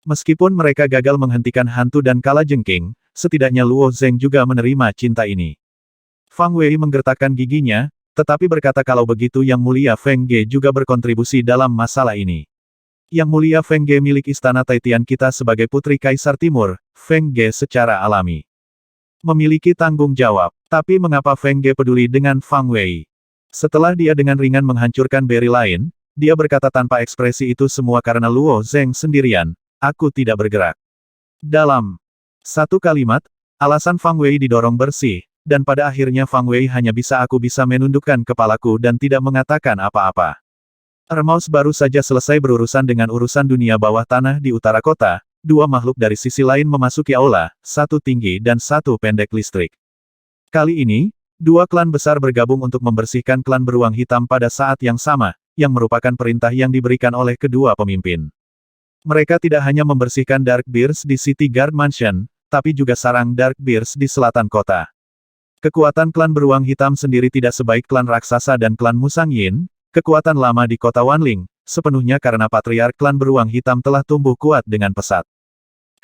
Meskipun mereka gagal menghentikan hantu dan kalajengking, setidaknya Luo Zeng juga menerima cinta ini. Fang Wei menggertakkan giginya, tetapi berkata kalau begitu Yang Mulia Feng Ge juga berkontribusi dalam masalah ini. Yang Mulia Feng Ge milik Istana Taitian kita sebagai Putri Kaisar Timur, Feng Ge secara alami memiliki tanggung jawab. Tapi mengapa Feng Ge peduli dengan Fang Wei? Setelah dia dengan ringan menghancurkan beri lain, dia berkata tanpa ekspresi itu semua karena Luo Zeng sendirian, aku tidak bergerak. Dalam satu kalimat, alasan Fang Wei didorong bersih, dan pada akhirnya Fang Wei hanya bisa menundukkan kepalaku dan tidak mengatakan apa-apa. Earmouse baru saja selesai berurusan dengan urusan dunia bawah tanah di utara kota. Dua makhluk dari sisi lain memasuki aula, satu tinggi dan satu pendek listrik. Kali ini, dua klan besar bergabung untuk membersihkan klan beruang hitam pada saat yang sama, yang merupakan perintah yang diberikan oleh kedua pemimpin. Mereka tidak hanya membersihkan Dark Bears di City Guard Mansion, tapi juga sarang Dark Bears di selatan kota. Kekuatan klan beruang hitam sendiri tidak sebaik klan raksasa dan klan Musang Yin, kekuatan lama di kota Wanling, sepenuhnya karena patriark klan beruang hitam telah tumbuh kuat dengan pesat.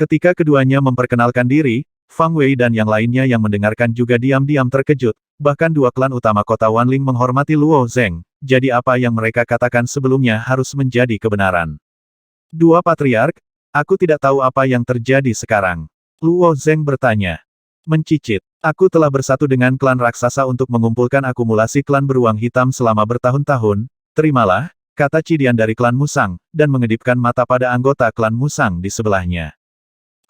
Ketika keduanya memperkenalkan diri, Fang Wei dan yang lainnya yang mendengarkan juga diam-diam terkejut, bahkan dua klan utama kota Wanling menghormati Luo Zeng, jadi apa yang mereka katakan sebelumnya harus menjadi kebenaran. Dua patriark, aku tidak tahu apa yang terjadi sekarang. Luo Zeng bertanya. Mencicit, aku telah bersatu dengan klan raksasa untuk mengumpulkan akumulasi klan beruang hitam selama bertahun-tahun, terimalah, kata Cidian dari klan Musang, dan mengedipkan mata pada anggota klan Musang di sebelahnya.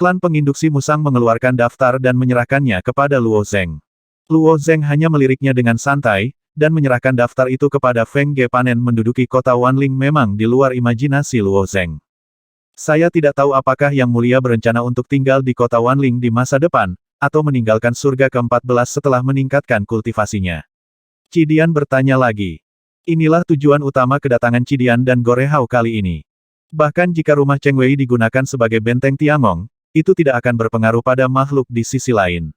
Klan penginduksi Musang mengeluarkan daftar dan menyerahkannya kepada Luo Zeng. Luo Zeng hanya meliriknya dengan santai, dan menyerahkan daftar itu kepada Feng Ge. Panen menduduki kota Wanling memang di luar imajinasi Luo Zeng. Saya tidak tahu apakah Yang Mulia berencana untuk tinggal di kota Wanling di masa depan, atau meninggalkan surga ke-14 setelah meningkatkan kultivasinya. Cidian bertanya lagi. Inilah tujuan utama kedatangan Cidian dan Gorehao kali ini. Bahkan jika rumah Cheng Wei digunakan sebagai benteng Tiangong, itu tidak akan berpengaruh pada makhluk di sisi lain.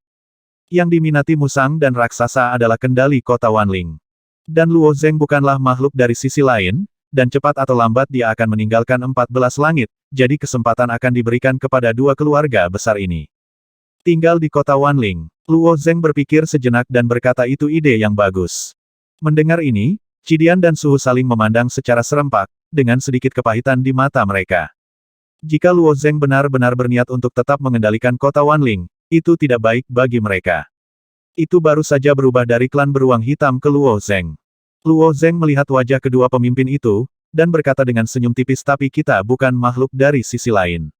Yang diminati Musang dan raksasa adalah kendali kota Wanling. Dan Luo Zeng bukanlah makhluk dari sisi lain, dan cepat atau lambat dia akan meninggalkan 14 langit, jadi kesempatan akan diberikan kepada dua keluarga besar ini. Tinggal di kota Wanling. Luo Zeng berpikir sejenak dan berkata itu ide yang bagus. Mendengar ini, Cidian dan Suhu saling memandang secara serempak, dengan sedikit kepahitan di mata mereka. Jika Luo Zeng benar-benar berniat untuk tetap mengendalikan kota Wanling, itu tidak baik bagi mereka. Itu baru saja berubah dari klan beruang hitam ke Luo Zeng. Luo Zeng melihat wajah kedua pemimpin itu, dan berkata dengan senyum tipis, tapi kita bukan makhluk dari sisi lain.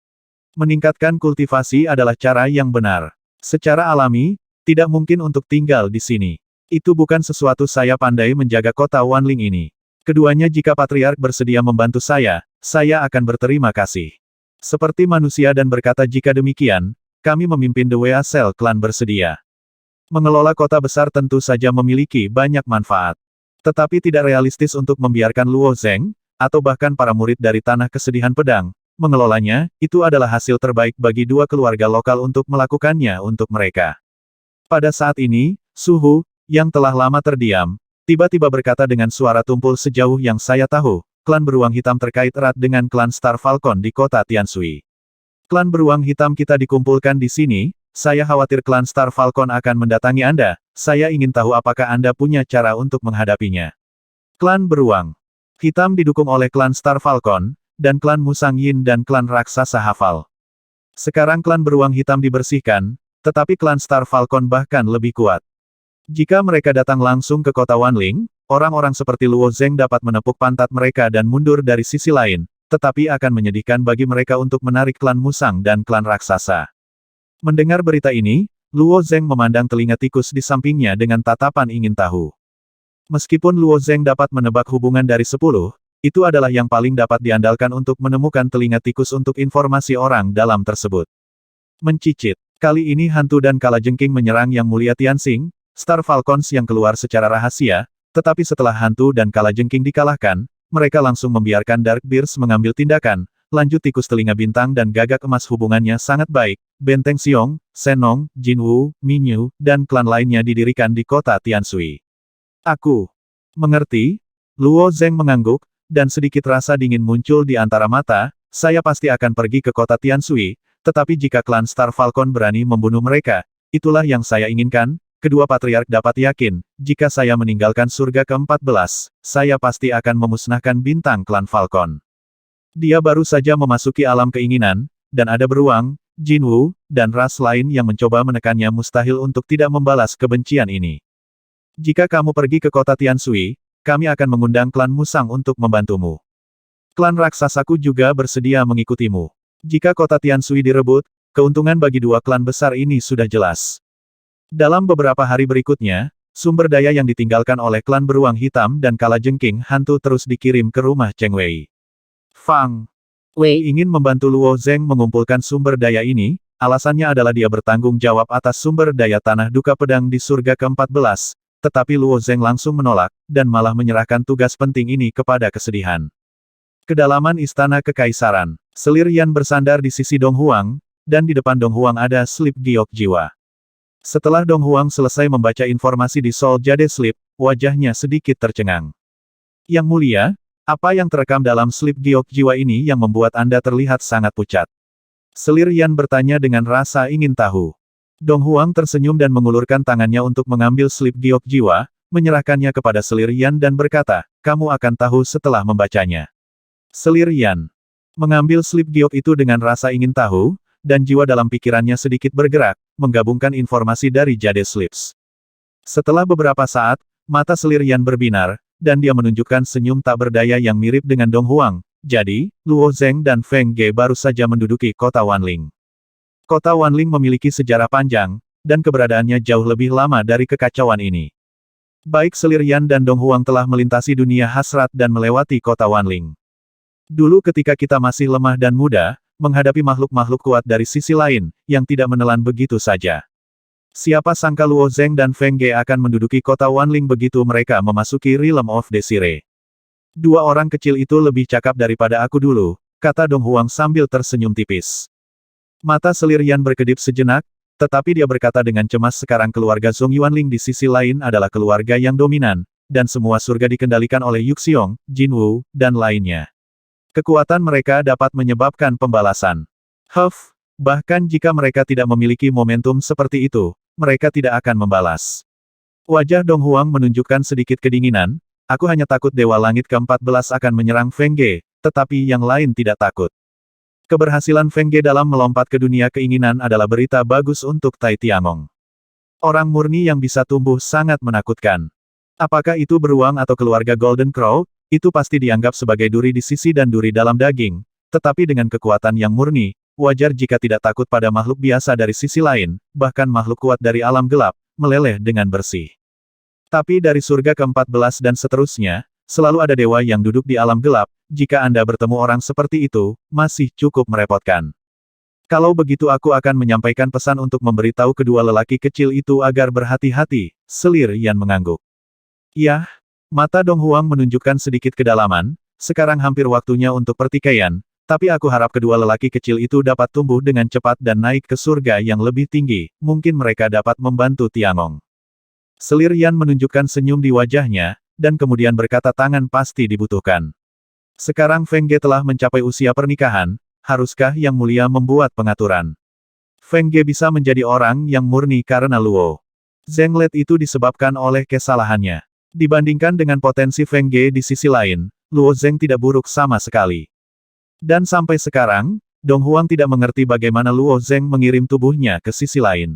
Meningkatkan kultivasi adalah cara yang benar. Secara alami, tidak mungkin untuk tinggal di sini. Itu bukan sesuatu saya pandai menjaga kota Wanling ini. Keduanya jika Patriark bersedia membantu saya akan berterima kasih. Seperti manusia dan berkata jika demikian, kami memimpin The Wea Cell Clan bersedia. Mengelola kota besar tentu saja memiliki banyak manfaat. Tetapi tidak realistis untuk membiarkan Luo Zeng, atau bahkan para murid dari Tanah Kesedihan Pedang, mengelolanya. Itu adalah hasil terbaik bagi dua keluarga lokal untuk melakukannya untuk mereka. Pada saat ini, Suhu, yang telah lama terdiam, tiba-tiba berkata dengan suara tumpul, sejauh yang saya tahu, klan beruang hitam terkait erat dengan klan Star Falcon di kota Tianshui. Klan beruang hitam kita dikumpulkan di sini, saya khawatir klan Star Falcon akan mendatangi Anda, saya ingin tahu apakah Anda punya cara untuk menghadapinya. Klan beruang hitam didukung oleh klan Star Falcon, dan klan Musang Yin dan klan Raksasa Hafal. Sekarang klan beruang hitam dibersihkan, tetapi klan Star Falcon bahkan lebih kuat. Jika mereka datang langsung ke kota Wanling, orang-orang seperti Luo Zeng dapat menepuk pantat mereka dan mundur dari sisi lain, tetapi akan menyedihkan bagi mereka untuk menarik klan Musang dan klan Raksasa. Mendengar berita ini, Luo Zeng memandang telinga tikus di sampingnya dengan tatapan ingin tahu. Meskipun Luo Zeng dapat menebak hubungan dari 10, itu adalah yang paling dapat diandalkan untuk menemukan telinga tikus untuk informasi orang dalam tersebut. Mencicit. Kali ini hantu dan kalajengking menyerang Yang Mulia Tianxing, Star Falcons yang keluar secara rahasia, tetapi setelah hantu dan kalajengking dikalahkan, mereka langsung membiarkan Dark Bears mengambil tindakan, lanjut tikus telinga bintang dan gagak emas hubungannya sangat baik, Benteng Xiong, Senong, Jinwu, Minyu, dan klan lainnya didirikan di kota Tianshui. Aku mengerti, Luo Zeng mengangguk, dan sedikit rasa dingin muncul di antara mata, saya pasti akan pergi ke kota Tianshui, tetapi jika klan Star Falcon berani membunuh mereka, itulah yang saya inginkan. Kedua patriark dapat yakin, jika saya meninggalkan surga ke-14, saya pasti akan memusnahkan bintang klan Falcon. Dia baru saja memasuki alam keinginan, dan ada beruang, Jinwu, dan ras lain yang mencoba menekannya mustahil untuk tidak membalas kebencian ini. Jika kamu pergi ke kota Tianshui, kami akan mengundang klan Musang untuk membantumu. Klan raksasaku juga bersedia mengikutimu. Jika kota Tianshui direbut, keuntungan bagi dua klan besar ini sudah jelas. Dalam beberapa hari berikutnya, sumber daya yang ditinggalkan oleh klan beruang hitam dan kalajengking hantu terus dikirim ke rumah Cheng Wei. Fang Wei ingin membantu Luo Zeng mengumpulkan sumber daya ini, alasannya adalah dia bertanggung jawab atas sumber daya tanah duka pedang di surga ke-14, tetapi Luo Zeng langsung menolak, dan malah menyerahkan tugas penting ini kepada kesedihan. Kedalaman Istana Kekaisaran, selir Yan bersandar di sisi Dong Huang, dan di depan Dong Huang ada slip giok jiwa. Setelah Dong Huang selesai membaca informasi di Soul Jade Slip, wajahnya sedikit tercengang. Yang mulia, apa yang terekam dalam slip giok jiwa ini yang membuat Anda terlihat sangat pucat? Selir Yan bertanya dengan rasa ingin tahu. Dong Huang tersenyum dan mengulurkan tangannya untuk mengambil slip giok jiwa, menyerahkannya kepada Selir Yan dan berkata, kamu akan tahu setelah membacanya. Selir Yan mengambil slip giok itu dengan rasa ingin tahu, dan jiwa dalam pikirannya sedikit bergerak, menggabungkan informasi dari Jade Slips. Setelah beberapa saat, mata Selir Yan berbinar, dan dia menunjukkan senyum tak berdaya yang mirip dengan Dong Huang. Jadi, Luo Zeng dan Feng Ge baru saja menduduki kota Wanling. Kota Wanling memiliki sejarah panjang, dan keberadaannya jauh lebih lama dari kekacauan ini. Baik Selir Yan dan Dong Huang telah melintasi dunia hasrat dan melewati kota Wanling. Dulu ketika kita masih lemah dan muda, menghadapi makhluk-makhluk kuat dari sisi lain, yang tidak menelan begitu saja. Siapa sangka Luo Zeng dan Feng Ge akan menduduki kota Wanling begitu mereka memasuki Realm of Desire. Dua orang kecil itu lebih cakap daripada aku dulu, kata Dong Huang sambil tersenyum tipis. Mata Selir Yan berkedip sejenak, tetapi dia berkata dengan cemas sekarang keluarga Zhong Yuanling di sisi lain adalah keluarga yang dominan, dan semua surga dikendalikan oleh Yuxiong, Jinwu, dan lainnya. Kekuatan mereka dapat menyebabkan pembalasan. Bahkan jika mereka tidak memiliki momentum seperti itu, mereka tidak akan membalas. Wajah Dong Huang menunjukkan sedikit kedinginan, aku hanya takut Dewa Langit ke-14 akan menyerang Feng Ge, tetapi yang lain tidak takut. Keberhasilan Feng Ge dalam melompat ke dunia keinginan adalah berita bagus untuk Tai Tiangong. Orang murni yang bisa tumbuh sangat menakutkan. Apakah itu beruang atau keluarga Golden Crow, itu pasti dianggap sebagai duri di sisi dan duri dalam daging, tetapi dengan kekuatan yang murni, wajar jika tidak takut pada makhluk biasa dari sisi lain, bahkan makhluk kuat dari alam gelap, meleleh dengan bersih. Tapi dari surga ke-14 dan seterusnya, selalu ada dewa yang duduk di alam gelap, jika Anda bertemu orang seperti itu, masih cukup merepotkan. Kalau begitu aku akan menyampaikan pesan untuk memberitahu kedua lelaki kecil itu agar berhati-hati, selir Yan mengangguk. Yah, mata Dong Huang menunjukkan sedikit kedalaman, sekarang hampir waktunya untuk pertikaian, tapi aku harap kedua lelaki kecil itu dapat tumbuh dengan cepat dan naik ke surga yang lebih tinggi, mungkin mereka dapat membantu Tiangong. Selir Yan menunjukkan senyum di wajahnya, dan kemudian berkata tangan pasti dibutuhkan. Sekarang Feng Ge telah mencapai usia pernikahan, haruskah Yang Mulia membuat pengaturan? Feng Ge bisa menjadi orang yang murni karena Luo Zhenglet itu disebabkan oleh kesalahannya. Dibandingkan dengan potensi Feng Ge di sisi lain, Luo Zheng tidak buruk sama sekali. Dan sampai sekarang, Dong Huang tidak mengerti bagaimana Luo Zheng mengirim tubuhnya ke sisi lain.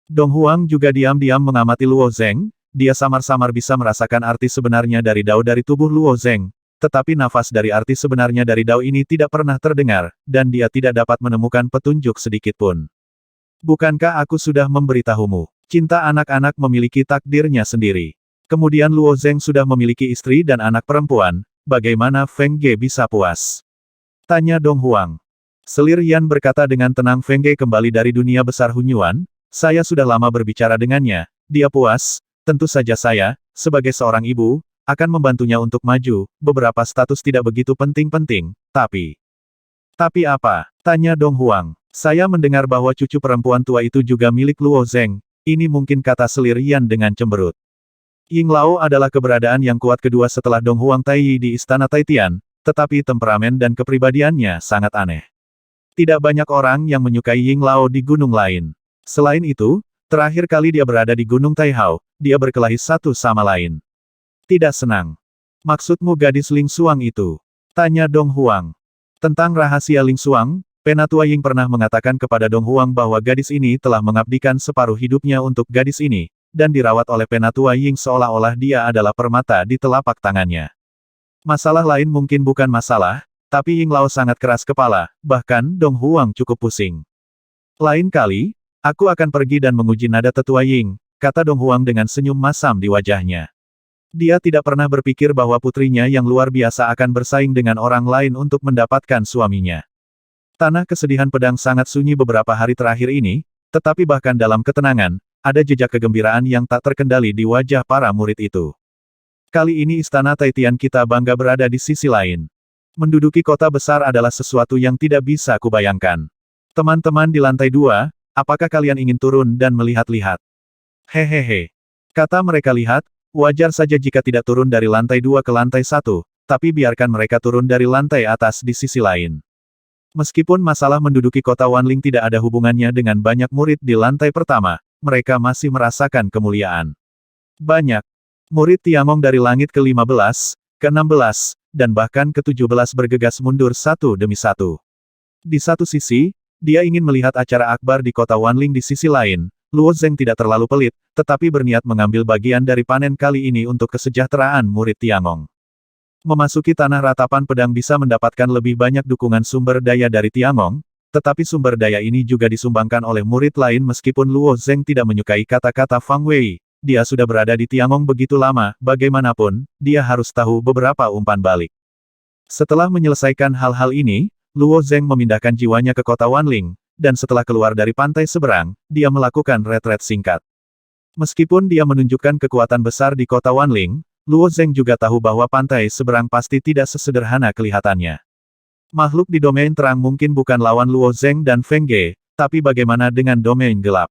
Dong Huang juga diam-diam mengamati Luo Zheng, dia samar-samar bisa merasakan arti sebenarnya dari dao dari tubuh Luo Zheng, tetapi nafas dari arti sebenarnya dari dao ini tidak pernah terdengar, dan dia tidak dapat menemukan petunjuk sedikitpun. Bukankah aku sudah memberitahumu? Cinta anak-anak memiliki takdirnya sendiri. Kemudian Luo Zheng sudah memiliki istri dan anak perempuan, bagaimana Feng Ge bisa puas? Tanya Dong Huang. Selir Yan berkata dengan tenang. Feng Ge kembali dari dunia besar Hunyuan, saya sudah lama berbicara dengannya, dia puas, tentu saja saya, sebagai seorang ibu, akan membantunya untuk maju, beberapa status tidak begitu penting-penting, tapi... Tapi apa? Tanya Dong Huang. Saya mendengar bahwa cucu perempuan tua itu juga milik Luo Zheng, ini mungkin kata Selir Yan dengan cemberut. Ying Lao adalah keberadaan yang kuat kedua setelah Dong Huang Taiyi di Istana Taitian, tetapi temperamen dan kepribadiannya sangat aneh. Tidak banyak orang yang menyukai Ying Lao di gunung lain. Selain itu, terakhir kali dia berada di Gunung Taihao, dia berkelahi satu sama lain. Tidak senang. Maksudmu gadis Ling Xuang itu? Tanya Dong Huang. Tentang rahasia Ling Xuang, Penatua Ying pernah mengatakan kepada Dong Huang bahwa gadis ini telah mengabdikan separuh hidupnya untuk gadis ini, dan dirawat oleh Penatua Ying seolah-olah dia adalah permata di telapak tangannya. Masalah lain mungkin bukan masalah, tapi Ying Lao sangat keras kepala, bahkan Dong Huang cukup pusing. Lain kali, aku akan pergi dan menguji nada tetua Ying, kata Dong Huang dengan senyum masam di wajahnya. Dia tidak pernah berpikir bahwa putrinya yang luar biasa akan bersaing dengan orang lain untuk mendapatkan suaminya. Tanah Kesedihan Pedang sangat sunyi beberapa hari terakhir ini, tetapi bahkan dalam ketenangan, ada jejak kegembiraan yang tak terkendali di wajah para murid itu. Kali ini Istana Taitian kita bangga berada di sisi lain. Menduduki kota besar adalah sesuatu yang tidak bisa kubayangkan. Teman-teman di lantai 2, apakah kalian ingin turun dan melihat-lihat? Hehehe. Kata mereka lihat, wajar saja jika tidak turun dari lantai 2 ke lantai 1, tapi biarkan mereka turun dari lantai atas di sisi lain. Meskipun masalah menduduki kota Wanling tidak ada hubungannya dengan banyak murid di lantai pertama, mereka masih merasakan kemuliaan. Banyak murid Tiangong dari langit ke-15, ke-16, dan bahkan ke-17 bergegas mundur satu demi satu. Di satu sisi, dia ingin melihat acara akbar di kota Wanling. Di sisi lain, Luo Zheng tidak terlalu pelit, tetapi berniat mengambil bagian dari panen kali ini untuk kesejahteraan murid Tiangong. Memasuki tanah ratapan pedang bisa mendapatkan lebih banyak dukungan sumber daya dari Tiangong, tetapi sumber daya ini juga disumbangkan oleh murid lain. Meskipun Luo Zheng tidak menyukai kata-kata Fang Wei, dia sudah berada di Tiangong begitu lama, bagaimanapun, dia harus tahu beberapa umpan balik. Setelah menyelesaikan hal-hal ini, Luo Zheng memindahkan jiwanya ke kota Wanling, dan setelah keluar dari pantai seberang, dia melakukan retret singkat. Meskipun dia menunjukkan kekuatan besar di kota Wanling, Luo Zheng juga tahu bahwa pantai seberang pasti tidak sesederhana kelihatannya. Makhluk di domain terang mungkin bukan lawan Luo Zheng dan Feng Ge, tapi bagaimana dengan domain gelap?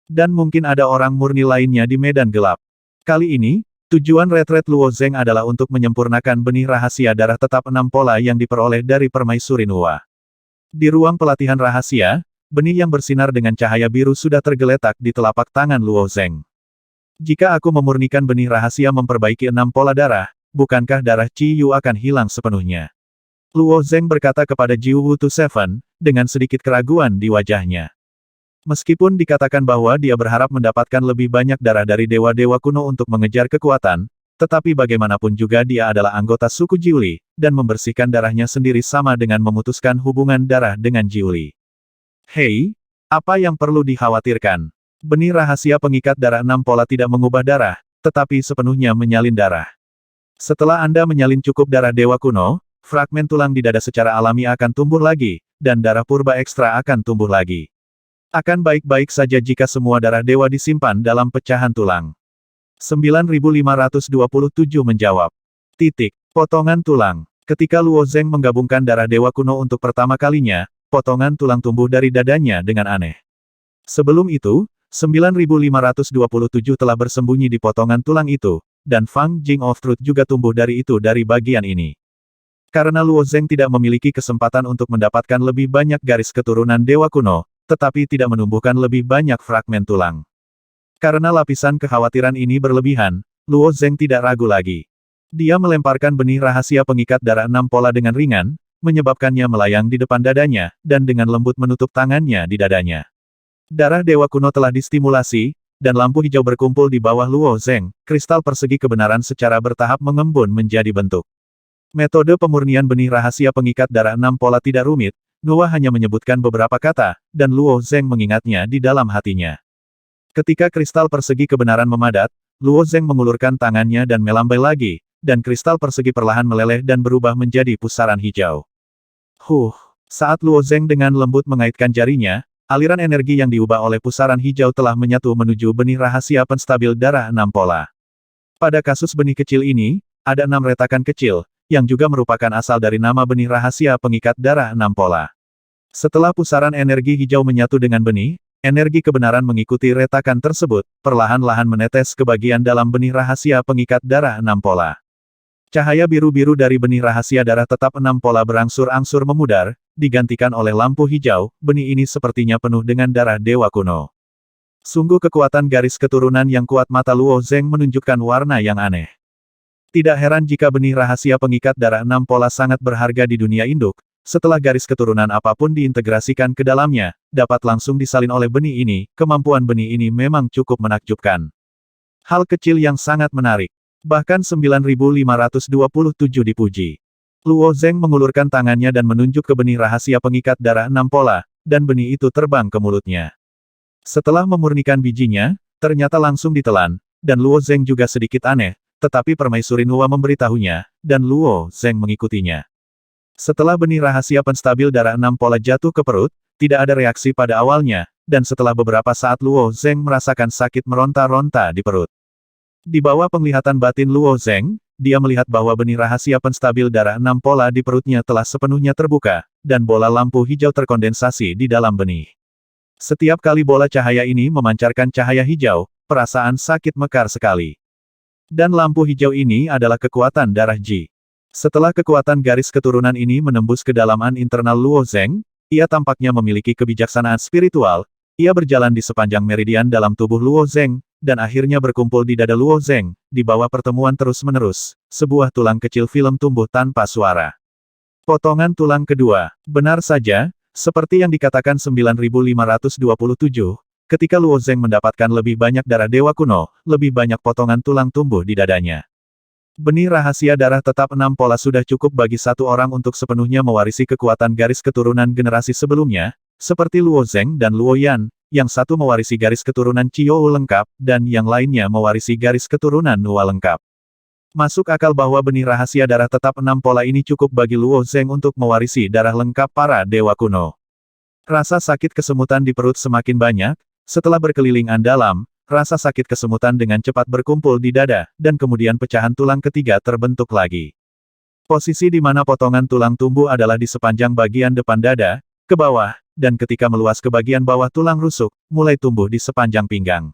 Dan mungkin ada orang murni lainnya di medan gelap. Kali ini, tujuan retret Luo Zheng adalah untuk menyempurnakan benih rahasia darah tetap 6 pola yang diperoleh dari permaisuri Nuwa. Di ruang pelatihan rahasia, benih yang bersinar dengan cahaya biru sudah tergeletak di telapak tangan Luo Zheng. Jika aku memurnikan benih rahasia memperbaiki 6 pola darah, bukankah darah Qi Yu akan hilang sepenuhnya? Luo Zheng berkata kepada Jiu Wu Tu Seven, dengan sedikit keraguan di wajahnya. Meskipun dikatakan bahwa dia berharap mendapatkan lebih banyak darah dari dewa-dewa kuno untuk mengejar kekuatan, Tetapi bagaimanapun juga dia adalah anggota suku Jiuli, dan membersihkan darahnya sendiri sama dengan memutuskan hubungan darah dengan Jiuli. Hei, apa yang perlu dikhawatirkan? Benih rahasia pengikat darah 6 pola tidak mengubah darah, tetapi sepenuhnya menyalin darah. Setelah Anda menyalin cukup darah dewa kuno, fragmen tulang di dada secara alami akan tumbuh lagi, dan darah purba ekstra akan tumbuh lagi. Akan baik-baik saja jika semua darah dewa disimpan dalam pecahan tulang. 9527 menjawab. Potongan tulang. Ketika Luo Zeng menggabungkan darah dewa kuno untuk pertama kalinya, potongan tulang tumbuh dari dadanya dengan aneh. Sebelum itu, 9527 telah bersembunyi di potongan tulang itu, dan Fang Jing of Truth juga tumbuh dari bagian ini. Karena Luo Zeng tidak memiliki kesempatan untuk mendapatkan lebih banyak garis keturunan dewa kuno, tetapi tidak menumbuhkan lebih banyak fragmen tulang. Karena lapisan kekhawatiran ini berlebihan, Luo Zeng tidak ragu lagi. Dia melemparkan benih rahasia pengikat darah 6 pola dengan ringan, menyebabkannya melayang di depan dadanya, dan dengan lembut menutup tangannya di dadanya. Darah dewa kuno telah distimulasi, dan lampu hijau berkumpul di bawah Luo Zeng, kristal persegi kebenaran secara bertahap mengembun menjadi bentuk. Metode pemurnian benih rahasia pengikat darah 6 pola tidak rumit, Noah hanya menyebutkan beberapa kata, dan Luo Zeng mengingatnya di dalam hatinya. Ketika kristal persegi kebenaran memadat, Luo Zeng mengulurkan tangannya dan melambai lagi, dan kristal persegi perlahan meleleh dan berubah menjadi pusaran hijau. Saat Luo Zeng dengan lembut mengaitkan jarinya, aliran energi yang diubah oleh pusaran hijau telah menyatu menuju benih rahasia penstabil darah 6 pola. Pada kasus benih kecil ini, ada 6 retakan kecil, yang juga merupakan asal dari nama benih rahasia pengikat darah 6 pola. Setelah pusaran energi hijau menyatu dengan benih, energi kebenaran mengikuti retakan tersebut, perlahan-lahan menetes ke bagian dalam benih rahasia pengikat darah 6 pola. Cahaya biru-biru dari benih rahasia darah tetap 6 pola berangsur-angsur memudar, digantikan oleh lampu hijau, benih ini sepertinya penuh dengan darah dewa kuno. Sungguh kekuatan garis keturunan yang kuat. Mata Luo Zeng menunjukkan warna yang aneh. Tidak heran jika benih rahasia pengikat darah 6 pola sangat berharga di dunia induk. Setelah garis keturunan apapun diintegrasikan ke dalamnya, dapat langsung disalin oleh benih ini, kemampuan benih ini memang cukup menakjubkan. Hal kecil yang sangat menarik. Bahkan 9527 dipuji. Luo Zeng mengulurkan tangannya dan menunjuk ke benih rahasia pengikat darah 6 pola, dan benih itu terbang ke mulutnya. Setelah memurnikan bijinya, ternyata langsung ditelan, dan Luo Zeng juga sedikit aneh, tetapi permaisuri Nuwa memberitahunya, dan Luo Zeng mengikutinya. Setelah benih rahasia penstabil darah 6 pola jatuh ke perut, tidak ada reaksi pada awalnya, dan setelah beberapa saat Luo Zeng merasakan sakit meronta-ronta di perut. Di bawah penglihatan batin Luo Zeng, dia melihat bahwa benih rahasia penstabil darah 6 pola di perutnya telah sepenuhnya terbuka, dan bola lampu hijau terkondensasi di dalam benih. Setiap kali bola cahaya ini memancarkan cahaya hijau, perasaan sakit mekar sekali. Dan lampu hijau ini adalah kekuatan darah Ji. Setelah kekuatan garis keturunan ini menembus kedalaman internal Luo Zeng, ia tampaknya memiliki kebijaksanaan spiritual, ia berjalan di sepanjang meridian dalam tubuh Luo Zeng, dan akhirnya berkumpul di dada Luo Zeng. Di bawah pertemuan terus-menerus, sebuah tulang kecil film tumbuh tanpa suara. Potongan tulang kedua. Benar saja, seperti yang dikatakan 9527, ketika Luo Zeng mendapatkan lebih banyak darah dewa kuno, lebih banyak potongan tulang tumbuh di dadanya. Benih rahasia darah tetap 6 pola sudah cukup bagi satu orang untuk sepenuhnya mewarisi kekuatan garis keturunan generasi sebelumnya, seperti Luo Zeng dan Luo Yan, yang satu mewarisi garis keturunan Qiou lengkap, dan yang lainnya mewarisi garis keturunan Nuwa lengkap. Masuk akal bahwa benih rahasia darah tetap 6 pola ini cukup bagi Luo Zeng untuk mewarisi darah lengkap para dewa kuno. Rasa sakit kesemutan di perut semakin banyak, setelah berkeliling dalam, rasa sakit kesemutan dengan cepat berkumpul di dada, dan kemudian pecahan tulang ketiga terbentuk lagi. Posisi di mana potongan tulang tumbuh adalah di sepanjang bagian depan dada, ke bawah, dan ketika meluas ke bagian bawah tulang rusuk, mulai tumbuh di sepanjang pinggang.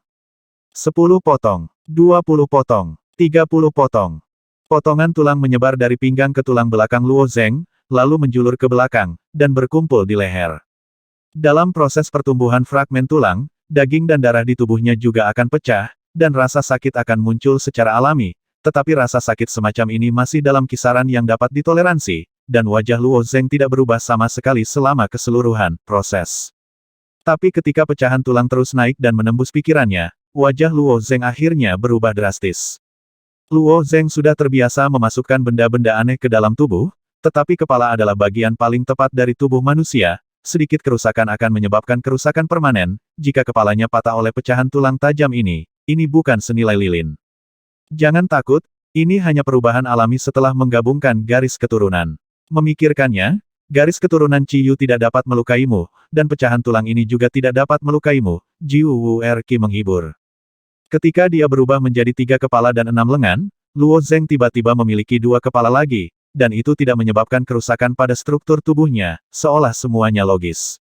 10 potong, 20 potong, 30 potong. Potongan tulang menyebar dari pinggang ke tulang belakang Luo Zeng, lalu menjulur ke belakang, dan berkumpul di leher. Dalam proses pertumbuhan fragmen tulang, daging dan darah di tubuhnya juga akan pecah, dan rasa sakit akan muncul secara alami, tetapi rasa sakit semacam ini masih dalam kisaran yang dapat ditoleransi, dan wajah Luo Zeng tidak berubah sama sekali selama keseluruhan proses. Tapi ketika pecahan tulang terus naik dan menembus pikirannya, wajah Luo Zeng akhirnya berubah drastis. Luo Zeng sudah terbiasa memasukkan benda-benda aneh ke dalam tubuh, tetapi kepala adalah bagian paling tepat dari tubuh manusia. Sedikit kerusakan akan menyebabkan kerusakan permanen. Jika kepalanya patah oleh pecahan tulang tajam ini bukan senilai lilin. Jangan takut, ini hanya perubahan alami setelah menggabungkan garis keturunan. Memikirkannya, garis keturunan Ciyu tidak dapat melukaimu, dan pecahan tulang ini juga tidak dapat melukaimu. Jiu Wu Erqi menghibur. Ketika dia berubah menjadi 3 kepala dan 6 lengan, Luo Zeng tiba-tiba memiliki 2 kepala lagi, dan itu tidak menyebabkan kerusakan pada struktur tubuhnya, seolah semuanya logis.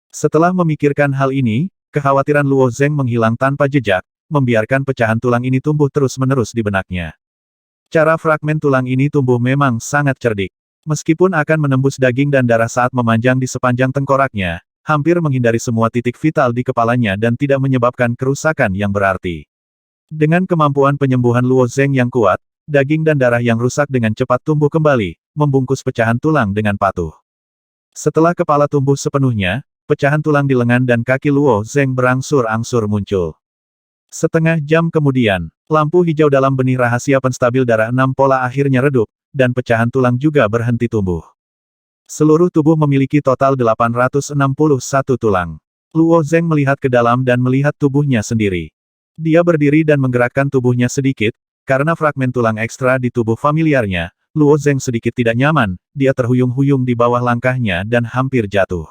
Setelah memikirkan hal ini, kekhawatiran Luo Zeng menghilang tanpa jejak, membiarkan pecahan tulang ini tumbuh terus-menerus di benaknya. Cara fragmen tulang ini tumbuh memang sangat cerdik. Meskipun akan menembus daging dan darah saat memanjang di sepanjang tengkoraknya, hampir menghindari semua titik vital di kepalanya dan tidak menyebabkan kerusakan yang berarti. Dengan kemampuan penyembuhan Luo Zeng yang kuat, daging dan darah yang rusak dengan cepat tumbuh kembali, membungkus pecahan tulang dengan patuh. Setelah kepala tumbuh sepenuhnya, pecahan tulang di lengan dan kaki Luo Zeng berangsur-angsur muncul. Setengah jam kemudian, lampu hijau dalam benih rahasia penstabil darah 6 pola akhirnya redup, dan pecahan tulang juga berhenti tumbuh. Seluruh tubuh memiliki total 861 tulang. Luo Zeng melihat ke dalam dan melihat tubuhnya sendiri. Dia berdiri dan menggerakkan tubuhnya sedikit, karena fragmen tulang ekstra di tubuh familiarnya, Luo Zeng sedikit tidak nyaman, dia terhuyung-huyung di bawah langkahnya dan hampir jatuh.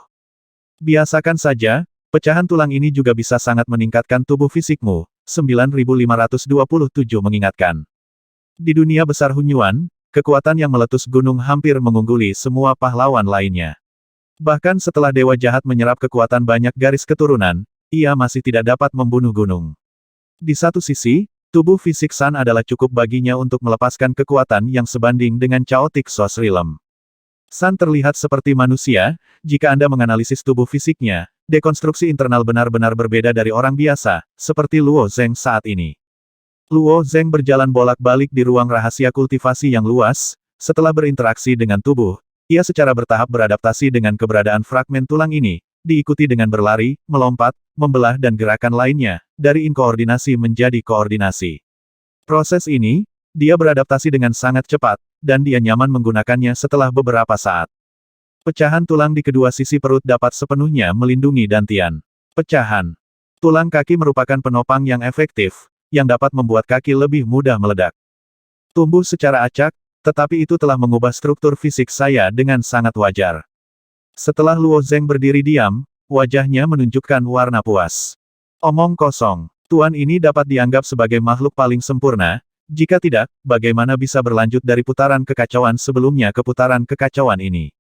Biasakan saja, pecahan tulang ini juga bisa sangat meningkatkan tubuh fisikmu, 9527 mengingatkan. Di dunia besar Hunyuan, kekuatan yang meletus gunung hampir mengungguli semua pahlawan lainnya. Bahkan setelah Dewa Jahat menyerap kekuatan banyak garis keturunan, ia masih tidak dapat membunuh gunung. Di satu sisi, tubuh fisik San adalah cukup baginya untuk melepaskan kekuatan yang sebanding dengan Chaotic Source Realm. San terlihat seperti manusia, jika Anda menganalisis tubuh fisiknya, dekonstruksi internal benar-benar berbeda dari orang biasa, seperti Luo Zeng saat ini. Luo Zeng berjalan bolak-balik di ruang rahasia kultivasi yang luas. Setelah berinteraksi dengan tubuh, ia secara bertahap beradaptasi dengan keberadaan fragmen tulang ini, diikuti dengan berlari, melompat, membelah dan gerakan lainnya, dari inkoordinasi menjadi koordinasi. Proses ini, dia beradaptasi dengan sangat cepat, dan dia nyaman menggunakannya setelah beberapa saat. Pecahan tulang di kedua sisi perut dapat sepenuhnya melindungi dantian. Pecahan tulang kaki merupakan penopang yang efektif, yang dapat membuat kaki lebih mudah meledak. Tumbuh secara acak, tetapi itu telah mengubah struktur fisik saya dengan sangat wajar. Setelah Luo Zeng berdiri diam, wajahnya menunjukkan warna puas. Omong kosong, tuan ini dapat dianggap sebagai makhluk paling sempurna, jika tidak, bagaimana bisa berlanjut dari putaran kekacauan sebelumnya ke putaran kekacauan ini?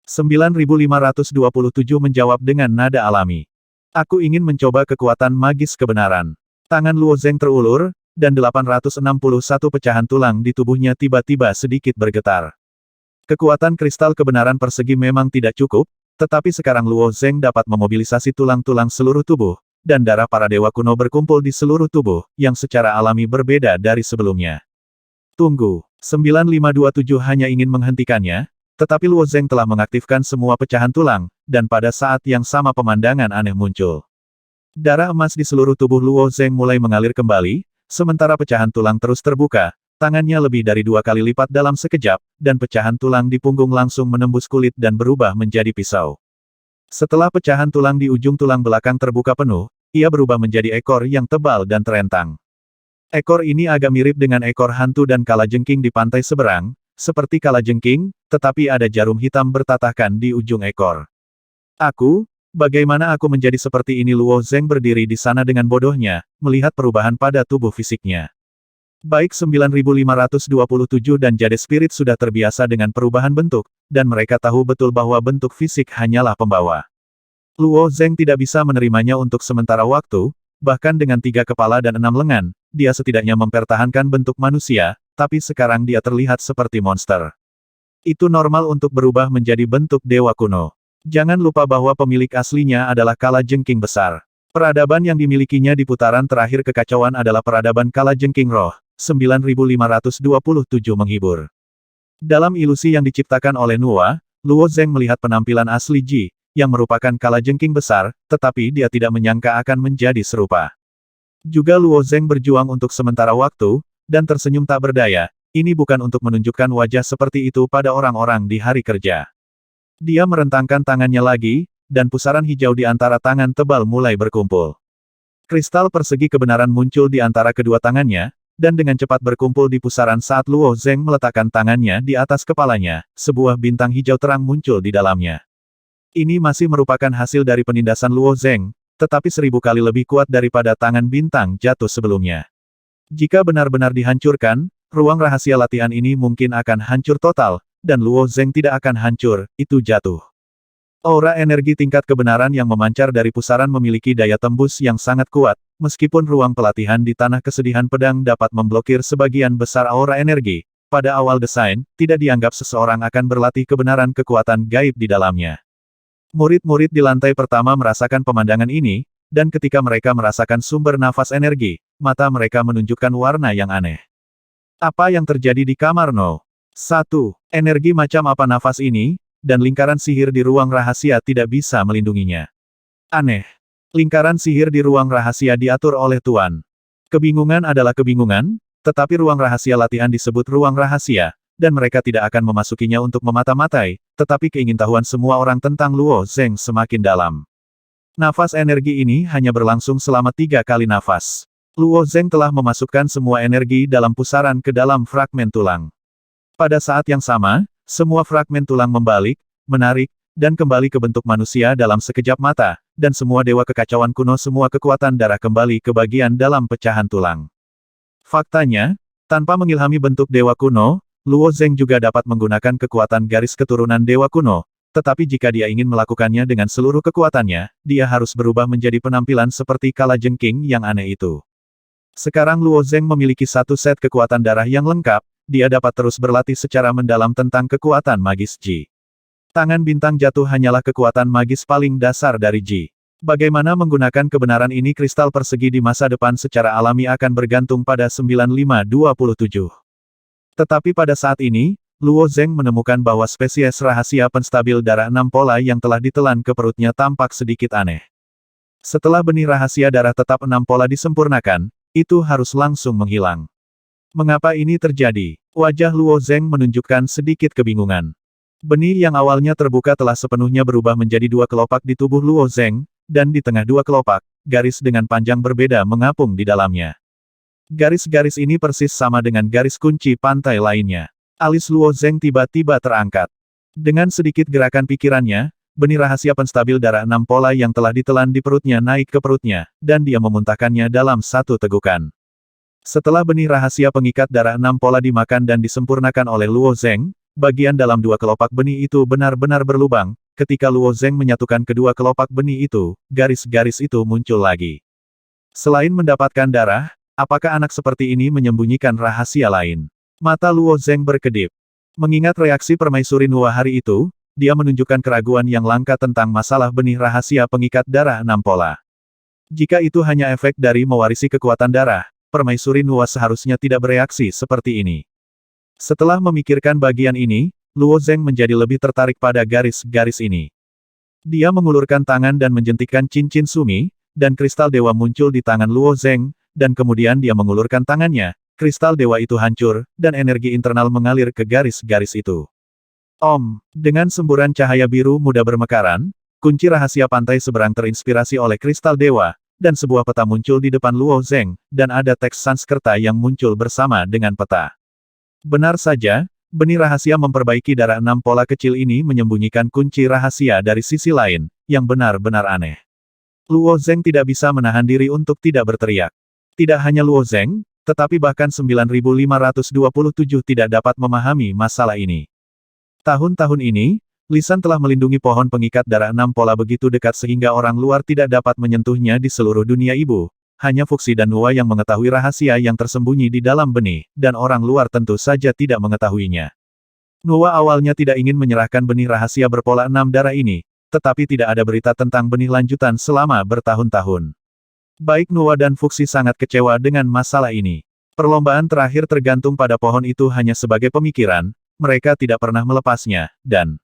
9527 menjawab dengan nada alami. Aku ingin mencoba kekuatan magis kebenaran. Tangan Luo Zeng terulur, dan 861 pecahan tulang di tubuhnya tiba-tiba sedikit bergetar. Kekuatan kristal kebenaran persegi memang tidak cukup, tetapi sekarang Luo Zeng dapat memobilisasi tulang-tulang seluruh tubuh, dan darah para dewa kuno berkumpul di seluruh tubuh, yang secara alami berbeda dari sebelumnya. Tunggu, 9527 hanya ingin menghentikannya, tetapi Luo Zeng telah mengaktifkan semua pecahan tulang, dan pada saat yang sama pemandangan aneh muncul. Darah emas di seluruh tubuh Luo Zeng mulai mengalir kembali, sementara pecahan tulang terus terbuka, tangannya lebih dari 2 kali lipat dalam sekejap, dan pecahan tulang di punggung langsung menembus kulit dan berubah menjadi pisau. Setelah pecahan tulang di ujung tulang belakang terbuka penuh, ia berubah menjadi ekor yang tebal dan terentang. Ekor ini agak mirip dengan ekor hantu dan kalajengking di pantai seberang, seperti kalajengking, tetapi ada jarum hitam bertatahkan di ujung ekor. Bagaimana aku menjadi seperti ini? Luo Zeng berdiri di sana dengan bodohnya, melihat perubahan pada tubuh fisiknya. Baik 9527 dan Jade Spirit sudah terbiasa dengan perubahan bentuk, dan mereka tahu betul bahwa bentuk fisik hanyalah pembawa. Luo Zeng tidak bisa menerimanya untuk sementara waktu, bahkan dengan 3 kepala dan 6 lengan, dia setidaknya mempertahankan bentuk manusia, tapi sekarang dia terlihat seperti monster. Itu normal untuk berubah menjadi bentuk dewa kuno. Jangan lupa bahwa pemilik aslinya adalah kalajengking besar. Peradaban yang dimilikinya di putaran terakhir kekacauan adalah peradaban kalajengking roh. 9527 menghibur. Dalam ilusi yang diciptakan oleh Nuwa, Luo Zeng melihat penampilan asli Ji, yang merupakan kalajengking besar, tetapi dia tidak menyangka akan menjadi serupa. Juga Luo Zeng berjuang untuk sementara waktu, dan tersenyum tak berdaya. Ini bukan untuk menunjukkan wajah seperti itu pada orang-orang di hari kerja. Dia merentangkan tangannya lagi, dan pusaran hijau di antara tangan tebal mulai berkumpul. Kristal persegi kebenaran muncul di antara kedua tangannya, dan dengan cepat berkumpul di pusaran saat Luo Zeng meletakkan tangannya di atas kepalanya, sebuah bintang hijau terang muncul di dalamnya. Ini masih merupakan hasil dari penindasan Luo Zeng, tetapi 1000 kali lebih kuat daripada tangan bintang jatuh sebelumnya. Jika benar-benar dihancurkan, ruang rahasia latihan ini mungkin akan hancur total, dan Luo Zeng tidak akan hancur, itu jatuh. Aura energi tingkat kebenaran yang memancar dari pusaran memiliki daya tembus yang sangat kuat, meskipun ruang pelatihan di Tanah Kesedihan Pedang dapat memblokir sebagian besar aura energi. Pada awal desain, tidak dianggap seseorang akan berlatih kebenaran kekuatan gaib di dalamnya. Murid-murid di lantai pertama merasakan pemandangan ini, dan ketika mereka merasakan sumber nafas energi, mata mereka menunjukkan warna yang aneh. Apa yang terjadi di kamar No. 1. Energi macam apa nafas ini? Dan lingkaran sihir di ruang rahasia tidak bisa melindunginya. Aneh. Lingkaran sihir di ruang rahasia diatur oleh Tuan. Kebingungan adalah kebingungan, tetapi ruang rahasia latihan disebut ruang rahasia, dan mereka tidak akan memasukinya untuk memata-matai, tetapi keingintahuan semua orang tentang Luo Zeng semakin dalam. Nafas energi ini hanya berlangsung selama 3 kali nafas. Luo Zeng telah memasukkan semua energi dalam pusaran ke dalam fragmen tulang. Pada saat yang sama, semua fragmen tulang membalik, menarik, dan kembali ke bentuk manusia dalam sekejap mata, dan semua dewa kekacauan kuno semua kekuatan darah kembali ke bagian dalam pecahan tulang. Faktanya, tanpa mengilhami bentuk dewa kuno, Luo Zeng juga dapat menggunakan kekuatan garis keturunan dewa kuno, tetapi jika dia ingin melakukannya dengan seluruh kekuatannya, dia harus berubah menjadi penampilan seperti kalajengking yang aneh itu. Sekarang Luo Zeng memiliki satu set kekuatan darah yang lengkap, dia dapat terus berlatih secara mendalam tentang kekuatan magis Ji. Tangan bintang jatuh hanyalah kekuatan magis paling dasar dari Ji. Bagaimana menggunakan kebenaran ini kristal persegi di masa depan secara alami akan bergantung pada 9527. Tetapi pada saat ini, Luo Zeng menemukan bahwa spesies rahasia penstabil darah 6 pola yang telah ditelan ke perutnya tampak sedikit aneh. Setelah benih rahasia darah tetap 6 pola disempurnakan, itu harus langsung menghilang. Mengapa ini terjadi? Wajah Luo Zeng menunjukkan sedikit kebingungan. Benih yang awalnya terbuka telah sepenuhnya berubah menjadi 2 kelopak di tubuh Luo Zeng, dan di tengah 2 kelopak, garis dengan panjang berbeda mengapung di dalamnya. Garis-garis ini persis sama dengan garis kunci pantai lainnya. Alis Luo Zeng tiba-tiba terangkat. Dengan sedikit gerakan pikirannya, benih rahasia penstabil darah 6 pola yang telah ditelan di perutnya naik ke perutnya, dan dia memuntahkannya dalam satu tegukan. Setelah benih rahasia pengikat darah 6 pola dimakan dan disempurnakan oleh Luo Zeng, bagian dalam 2 kelopak benih itu benar-benar berlubang. Ketika Luo Zeng menyatukan kedua kelopak benih itu, garis-garis itu muncul lagi. Selain mendapatkan darah, apakah anak seperti ini menyembunyikan rahasia lain? Mata Luo Zeng berkedip. Mengingat reaksi permaisuri Nuwa hari itu, dia menunjukkan keraguan yang langka tentang masalah benih rahasia pengikat darah 6 pola. Jika itu hanya efek dari mewarisi kekuatan darah, Permaisuri Nuwa seharusnya tidak bereaksi seperti ini. Setelah memikirkan bagian ini, Luo Zeng menjadi lebih tertarik pada garis-garis ini. Dia mengulurkan tangan dan menjentikkan cincin sumi, dan kristal dewa muncul di tangan Luo Zeng, dan kemudian dia mengulurkan tangannya, kristal dewa itu hancur, dan energi internal mengalir ke garis-garis itu. Dengan semburan cahaya biru muda bermekaran, kunci rahasia pantai seberang terinspirasi oleh kristal dewa, dan sebuah peta muncul di depan Luo Zeng, dan ada teks Sanskerta yang muncul bersama dengan peta. Benar saja, benih rahasia memperbaiki darah 6 pola kecil ini menyembunyikan kunci rahasia dari sisi lain, yang benar-benar aneh. Luo Zeng tidak bisa menahan diri untuk tidak berteriak. Tidak hanya Luo Zeng, tetapi bahkan 9527 tidak dapat memahami masalah ini. Tahun-tahun ini, Lisan telah melindungi pohon pengikat darah 6 pola begitu dekat sehingga orang luar tidak dapat menyentuhnya di seluruh dunia ibu. Hanya Fuxi dan Nuwa yang mengetahui rahasia yang tersembunyi di dalam benih, dan orang luar tentu saja tidak mengetahuinya. Nuwa awalnya tidak ingin menyerahkan benih rahasia berpola 6 darah ini, tetapi tidak ada berita tentang benih lanjutan selama bertahun-tahun. Baik Nuwa dan Fuxi sangat kecewa dengan masalah ini. Perlombaan terakhir tergantung pada pohon itu hanya sebagai pemikiran, mereka tidak pernah melepasnya, dan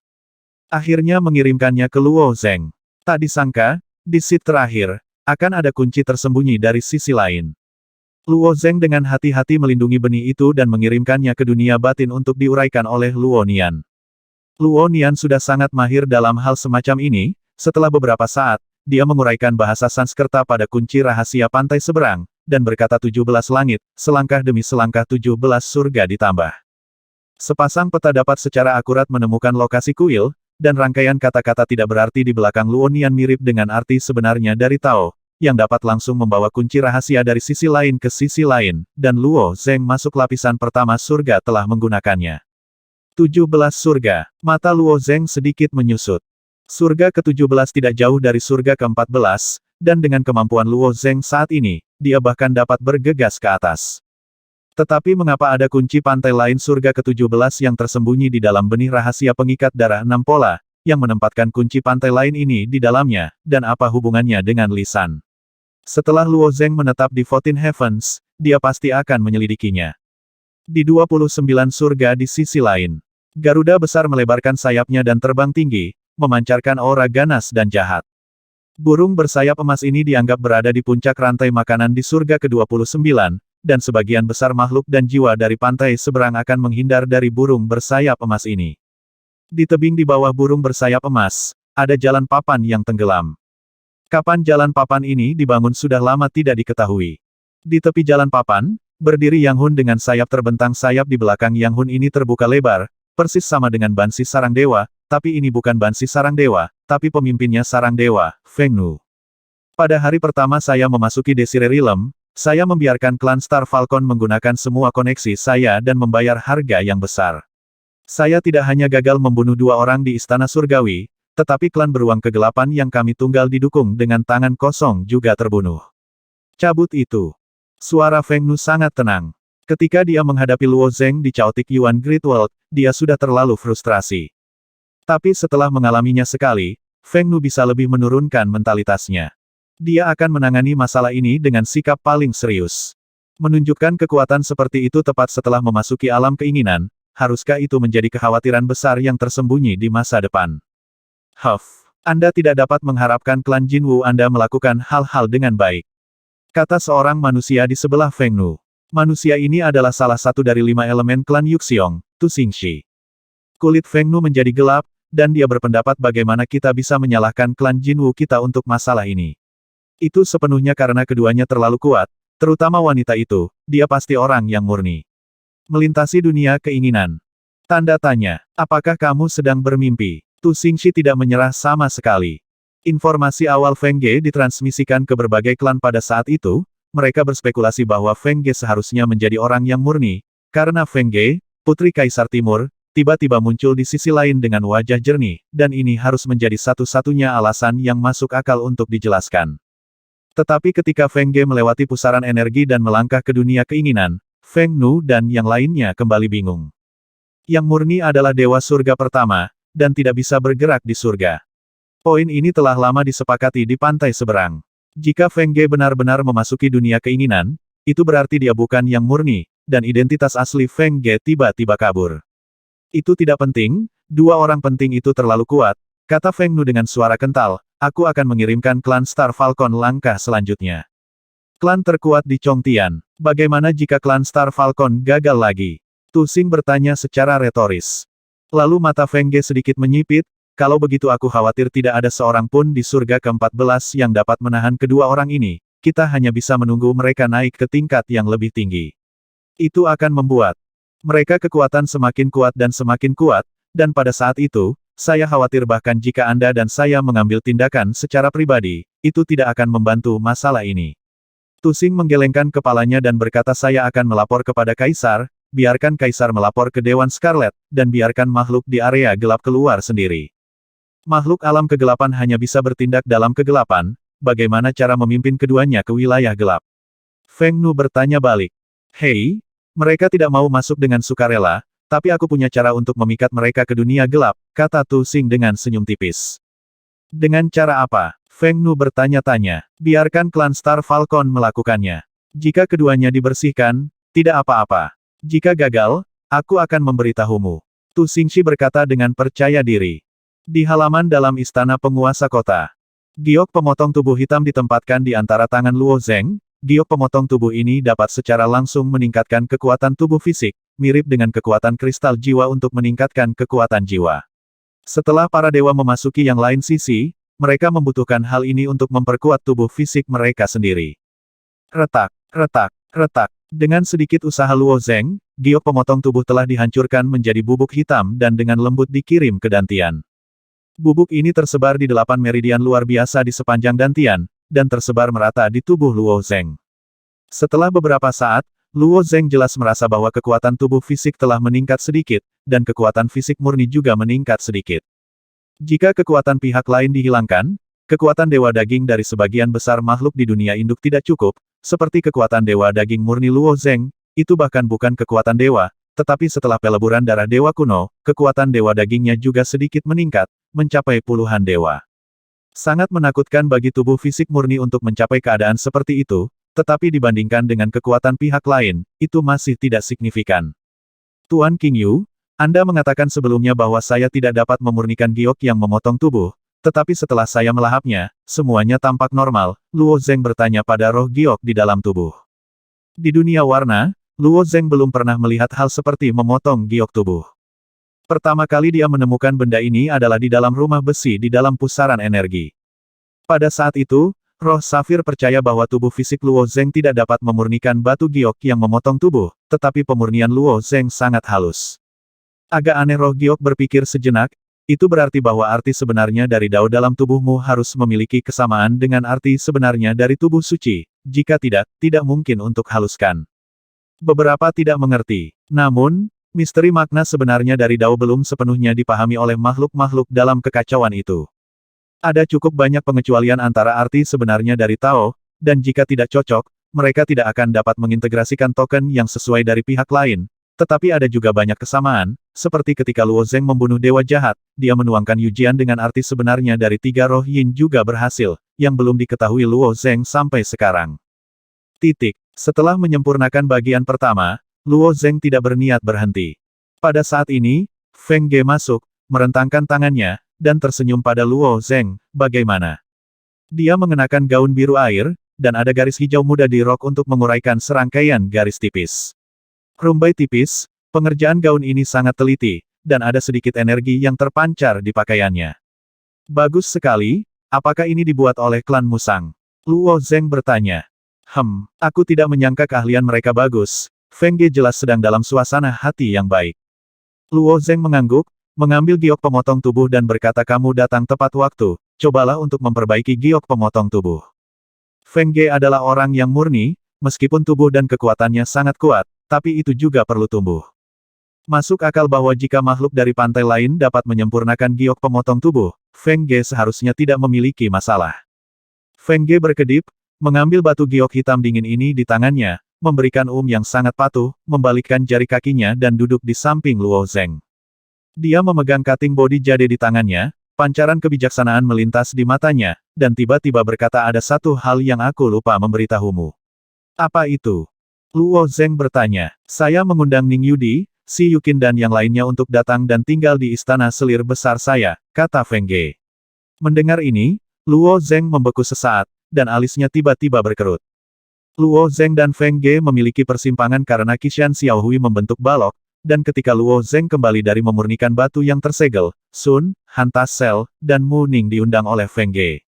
akhirnya mengirimkannya ke Luo Zeng. Tak disangka, di seat terakhir, akan ada kunci tersembunyi dari sisi lain. Luo Zeng dengan hati-hati melindungi benih itu dan mengirimkannya ke dunia batin untuk diuraikan oleh Luo Nian. Luo Nian sudah sangat mahir dalam hal semacam ini, setelah beberapa saat, dia menguraikan bahasa Sanskerta pada kunci rahasia pantai seberang, dan berkata 17 langit, selangkah demi selangkah 17 surga ditambah. Sepasang peta dapat secara akurat menemukan lokasi kuil, dan rangkaian kata-kata tidak berarti di belakang Luo Nian mirip dengan arti sebenarnya dari Tao, yang dapat langsung membawa kunci rahasia dari sisi lain ke sisi lain, dan Luo Zeng masuk lapisan pertama surga telah menggunakannya. 17 surga. Mata Luo Zeng sedikit menyusut. Surga ke-17 tidak jauh dari surga ke-14, dan dengan kemampuan Luo Zeng saat ini, dia bahkan dapat bergegas ke atas. Tetapi mengapa ada kunci pantai lain surga ke-17 yang tersembunyi di dalam benih rahasia pengikat darah 6 pola, yang menempatkan kunci pantai lain ini di dalamnya, dan apa hubungannya dengan lisan? Setelah Luo Zeng menetap di 14 Heavens, dia pasti akan menyelidikinya. Di 29 surga di sisi lain, Garuda besar melebarkan sayapnya dan terbang tinggi, memancarkan aura ganas dan jahat. Burung bersayap emas ini dianggap berada di puncak rantai makanan di surga ke-29, dan sebagian besar makhluk dan jiwa dari pantai seberang akan menghindar dari burung bersayap emas ini. Di tebing di bawah burung bersayap emas, ada jalan papan yang tenggelam. Kapan jalan papan ini dibangun sudah lama tidak diketahui. Di tepi jalan papan, berdiri Yang Hun dengan sayap terbentang. Sayap di belakang Yang Hun ini terbuka lebar, persis sama dengan Bansi Sarang Dewa, tapi ini bukan Bansi Sarang Dewa, tapi pemimpinnya Sarang Dewa, Feng Nu. Pada hari pertama saya memasuki Desire Realm, saya membiarkan klan Star Falcon menggunakan semua koneksi saya dan membayar harga yang besar. Saya tidak hanya gagal membunuh 2 orang di Istana Surgawi, tetapi klan beruang kegelapan yang kami tunggal didukung dengan tangan kosong juga terbunuh. Cabut itu. Suara Feng Nu sangat tenang. Ketika dia menghadapi Luo Zeng di Chaotic Yuan Great World, dia sudah terlalu frustrasi. Tapi setelah mengalaminya sekali, Feng Nu bisa lebih menurunkan mentalitasnya. Dia akan menangani masalah ini dengan sikap paling serius. Menunjukkan kekuatan seperti itu tepat setelah memasuki alam keinginan, haruskah itu menjadi kekhawatiran besar yang tersembunyi di masa depan? Anda tidak dapat mengharapkan klan Jinwu Anda melakukan hal-hal dengan baik. Kata seorang manusia di sebelah Feng Nu. Manusia ini adalah salah satu dari 5 elemen klan Yuxiong, Tu Xingxi. Kulit Feng Nu menjadi gelap, dan dia berpendapat bagaimana kita bisa menyalahkan klan Jinwu kita untuk masalah ini. Itu sepenuhnya karena keduanya terlalu kuat, terutama wanita itu, dia pasti orang yang murni. Melintasi dunia keinginan. Tanda tanya, apakah kamu sedang bermimpi? Tu Xingxi tidak menyerah sama sekali. Informasi awal Feng Ge ditransmisikan ke berbagai klan pada saat itu, mereka berspekulasi bahwa Feng Ge seharusnya menjadi orang yang murni, karena Feng Ge, Putri Kaisar Timur, tiba-tiba muncul di sisi lain dengan wajah jernih, dan ini harus menjadi satu-satunya alasan yang masuk akal untuk dijelaskan. Tetapi ketika Feng Ge melewati pusaran energi dan melangkah ke dunia keinginan, Feng Nu dan yang lainnya kembali bingung. Yang murni adalah Dewa Surga pertama, dan tidak bisa bergerak di surga. Poin ini telah lama disepakati di pantai seberang. Jika Feng Ge benar-benar memasuki dunia keinginan, itu berarti dia bukan yang murni, dan identitas asli Feng Ge tiba-tiba kabur. Itu tidak penting, 2 orang penting itu terlalu kuat, kata Feng Nu dengan suara kental, aku akan mengirimkan klan Star Falcon langkah selanjutnya. Klan terkuat di Chongtian, bagaimana jika klan Star Falcon gagal lagi? Tu Xing bertanya secara retoris. Lalu mata Feng Ge sedikit menyipit, kalau begitu aku khawatir tidak ada seorang pun di surga ke-14 yang dapat menahan kedua orang ini, kita hanya bisa menunggu mereka naik ke tingkat yang lebih tinggi. Itu akan membuat mereka kekuatan semakin kuat, dan pada saat itu, saya khawatir bahkan jika Anda dan saya mengambil tindakan secara pribadi, itu tidak akan membantu masalah ini. Tu Xing menggelengkan kepalanya dan berkata saya akan melapor kepada Kaisar, biarkan Kaisar melapor ke Dewan Scarlet, dan biarkan makhluk di area gelap keluar sendiri. Makhluk alam kegelapan hanya bisa bertindak dalam kegelapan, bagaimana cara memimpin keduanya ke wilayah gelap? Feng Nu bertanya balik. Hei, mereka tidak mau masuk dengan sukarela, tapi aku punya cara untuk memikat mereka ke dunia gelap, kata Tu Xing dengan senyum tipis. Dengan cara apa? Feng Nu bertanya-tanya. Biarkan klan Star Falcon melakukannya. Jika keduanya dibersihkan, tidak apa-apa. Jika gagal, aku akan memberitahumu. Tu Xingxi berkata dengan percaya diri. Di halaman dalam istana penguasa kota, giok pemotong tubuh hitam ditempatkan di antara tangan Luo Zeng, giok pemotong tubuh ini dapat secara langsung meningkatkan kekuatan tubuh fisik, mirip dengan kekuatan kristal jiwa untuk meningkatkan kekuatan jiwa. Setelah para dewa memasuki yang lain sisi, mereka membutuhkan hal ini untuk memperkuat tubuh fisik mereka sendiri. Retak, retak, retak. Dengan sedikit usaha Luo Zeng, giok pemotong tubuh telah dihancurkan menjadi bubuk hitam dan dengan lembut dikirim ke dantian. Bubuk ini tersebar di 8 meridian luar biasa di sepanjang dantian, dan tersebar merata di tubuh Luo Zeng. Setelah beberapa saat, Luo Zeng jelas merasa bahwa kekuatan tubuh fisik telah meningkat sedikit, dan kekuatan fisik murni juga meningkat sedikit. Jika kekuatan pihak lain dihilangkan, kekuatan dewa daging dari sebagian besar makhluk di dunia induk tidak cukup, seperti kekuatan dewa daging murni Luo Zeng, itu bahkan bukan kekuatan dewa, tetapi setelah peleburan darah dewa kuno, kekuatan dewa dagingnya juga sedikit meningkat, mencapai puluhan dewa. Sangat menakutkan bagi tubuh fisik murni untuk mencapai keadaan seperti itu, tetapi dibandingkan dengan kekuatan pihak lain, itu masih tidak signifikan. Tuan King Yu, Anda mengatakan sebelumnya bahwa saya tidak dapat memurnikan giok yang memotong tubuh, tetapi setelah saya melahapnya, semuanya tampak normal, Luo Zeng bertanya pada roh giok di dalam tubuh. Di dunia warna, Luo Zeng belum pernah melihat hal seperti memotong giok tubuh. Pertama kali dia menemukan benda ini adalah di dalam rumah besi di dalam pusaran energi. Pada saat itu, roh Safir percaya bahwa tubuh fisik Luo Zeng tidak dapat memurnikan batu giok yang memotong tubuh, tetapi pemurnian Luo Zeng sangat halus. Agak aneh roh giok berpikir sejenak, itu berarti bahwa arti sebenarnya dari dao dalam tubuhmu harus memiliki kesamaan dengan arti sebenarnya dari tubuh suci, jika tidak, tidak mungkin untuk haluskan. Beberapa tidak mengerti. Namun, misteri makna sebenarnya dari dao belum sepenuhnya dipahami oleh makhluk-makhluk dalam kekacauan itu. Ada cukup banyak pengecualian antara arti sebenarnya dari Tao, dan jika tidak cocok, mereka tidak akan dapat mengintegrasikan token yang sesuai dari pihak lain. Tetapi ada juga banyak kesamaan, seperti ketika Luo Zeng membunuh dewa jahat, dia menuangkan Yujian dengan arti sebenarnya dari 3 roh yin juga berhasil, yang belum diketahui Luo Zeng sampai sekarang. Setelah menyempurnakan bagian pertama, Luo Zeng tidak berniat berhenti. Pada saat ini, Feng Ge masuk, merentangkan tangannya, dan tersenyum pada Luo Zeng, bagaimana? Dia mengenakan gaun biru air, dan ada garis hijau muda di rok untuk menguraikan serangkaian garis tipis. Rumbai tipis, pengerjaan gaun ini sangat teliti, dan ada sedikit energi yang terpancar di pakaiannya. Bagus sekali, apakah ini dibuat oleh klan Musang? Luo Zeng bertanya. Aku tidak menyangka keahlian mereka bagus. Feng Ge jelas sedang dalam suasana hati yang baik. Luo Zeng mengangguk, mengambil giok pemotong tubuh dan berkata kamu datang tepat waktu, cobalah untuk memperbaiki giok pemotong tubuh. Feng Ge adalah orang yang murni, meskipun tubuh dan kekuatannya sangat kuat, tapi itu juga perlu tumbuh. Masuk akal bahwa jika makhluk dari pantai lain dapat menyempurnakan giok pemotong tubuh, Feng Ge seharusnya tidak memiliki masalah. Feng Ge berkedip, mengambil batu giok hitam dingin ini di tangannya, memberikan yang sangat patuh, membalikkan jari kakinya dan duduk di samping Luo Zeng. Dia memegang kating bodi jade di tangannya, pancaran kebijaksanaan melintas di matanya, dan tiba-tiba berkata ada satu hal yang aku lupa memberitahumu. Apa itu? Luo Zeng bertanya. Saya mengundang Ning Yudi, Si Yukin dan yang lainnya untuk datang dan tinggal di istana selir besar saya, kata Feng Ge. Mendengar ini, Luo Zeng membeku sesaat, dan alisnya tiba-tiba berkerut. Luo Zeng dan Feng Ge memiliki persimpangan karena Qishan Xiaohui membentuk balok, dan ketika Luo Zeng kembali dari memurnikan batu yang tersegel, Sun, Han Tassel, dan Mu Ning diundang oleh Feng Ge.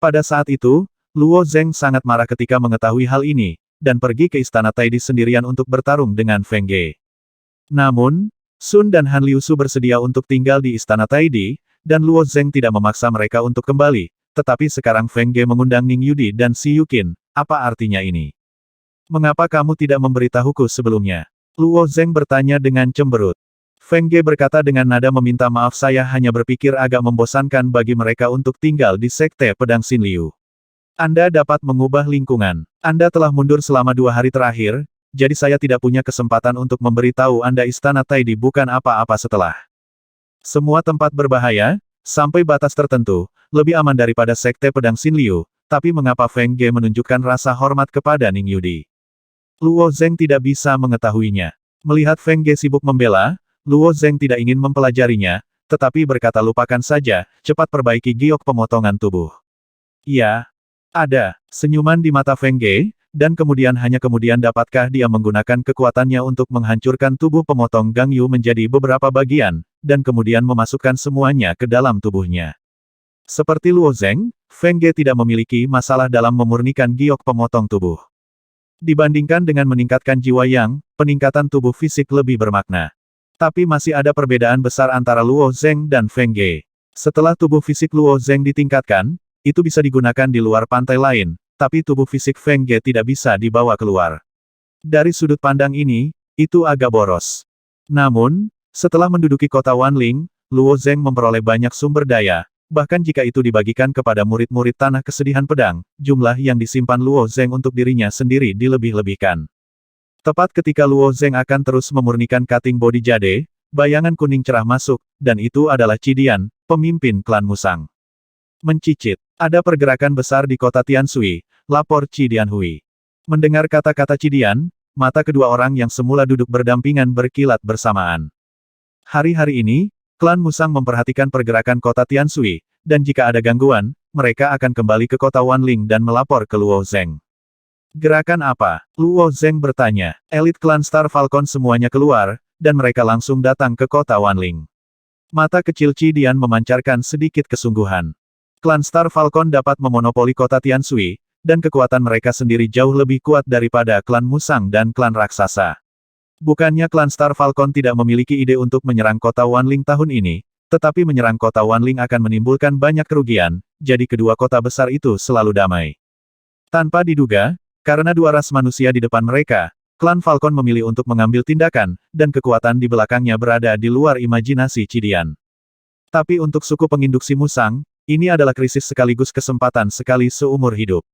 Pada saat itu, Luo Zeng sangat marah ketika mengetahui hal ini, dan pergi ke istana Taidi sendirian untuk bertarung dengan Feng Ge. Namun, Sun dan Han Liusu bersedia untuk tinggal di istana Taidi, dan Luo Zeng tidak memaksa mereka untuk kembali, tetapi sekarang Feng Ge mengundang Ning Yudi dan Si Yukin, apa artinya ini? Mengapa kamu tidak memberitahuku sebelumnya? Luo Zeng bertanya dengan cemberut. Feng Ge berkata dengan nada meminta maaf saya hanya berpikir agak membosankan bagi mereka untuk tinggal di Sekte Pedang Xin Liu. Anda dapat mengubah lingkungan. Anda telah mundur selama 2 hari terakhir, jadi saya tidak punya kesempatan untuk memberitahu Anda istana Taidi bukan apa-apa setelah. Semua tempat berbahaya, sampai batas tertentu, lebih aman daripada Sekte Pedang Xin Liu, tapi mengapa Feng Ge menunjukkan rasa hormat kepada Ning Yudi? Luo Zeng tidak bisa mengetahuinya. Melihat Feng Ge sibuk membela, Luo Zeng tidak ingin mempelajarinya, tetapi berkata lupakan saja, cepat perbaiki giok pemotongan tubuh. Iya. Ada senyuman di mata Feng Ge, dan kemudian hanya kemudian dapatkah dia menggunakan kekuatannya untuk menghancurkan tubuh pemotong Gang Yu menjadi beberapa bagian, dan kemudian memasukkan semuanya ke dalam tubuhnya. Seperti Luo Zeng, Feng Ge tidak memiliki masalah dalam memurnikan giok pemotong tubuh. Dibandingkan dengan meningkatkan jiwa yang, peningkatan tubuh fisik lebih bermakna. Tapi masih ada perbedaan besar antara Luo Zeng dan Feng Ge. Setelah tubuh fisik Luo Zeng ditingkatkan, itu bisa digunakan di luar pantai lain, tapi tubuh fisik Feng Ge tidak bisa dibawa keluar. Dari sudut pandang ini, itu agak boros. Namun, setelah menduduki kota Wanling, Luo Zeng memperoleh banyak sumber daya. Bahkan jika itu dibagikan kepada murid-murid Tanah Kesedihan Pedang, jumlah yang disimpan Luo Zeng untuk dirinya sendiri dilebih-lebihkan. Tepat ketika Luo Zeng akan terus memurnikan cutting body jade, bayangan kuning cerah masuk, dan itu adalah Cidian, pemimpin klan Musang. Mencicit. Ada pergerakan besar di kota Tianshui, lapor Cidian Hui. Mendengar kata-kata Cidian, mata kedua orang yang semula duduk berdampingan berkilat bersamaan. Hari-hari ini, klan Musang memperhatikan pergerakan kota Tianshui, dan jika ada gangguan, mereka akan kembali ke kota Wanling dan melapor ke Luo Zeng. Gerakan apa? Luo Zeng bertanya. Elit klan Star Falcon semuanya keluar, dan mereka langsung datang ke kota Wanling. Mata kecil Cidian memancarkan sedikit kesungguhan. Klan Star Falcon dapat memonopoli kota Tianshui, dan kekuatan mereka sendiri jauh lebih kuat daripada klan Musang dan klan raksasa. Bukannya klan Star Falcon tidak memiliki ide untuk menyerang kota Wanling tahun ini, tetapi menyerang kota Wanling akan menimbulkan banyak kerugian, jadi kedua kota besar itu selalu damai. Tanpa diduga, karena dua ras manusia di depan mereka, klan Falcon memilih untuk mengambil tindakan, dan kekuatan di belakangnya berada di luar imajinasi Cidian. Tapi untuk suku penginduksi Musang, ini adalah krisis sekaligus kesempatan sekali seumur hidup.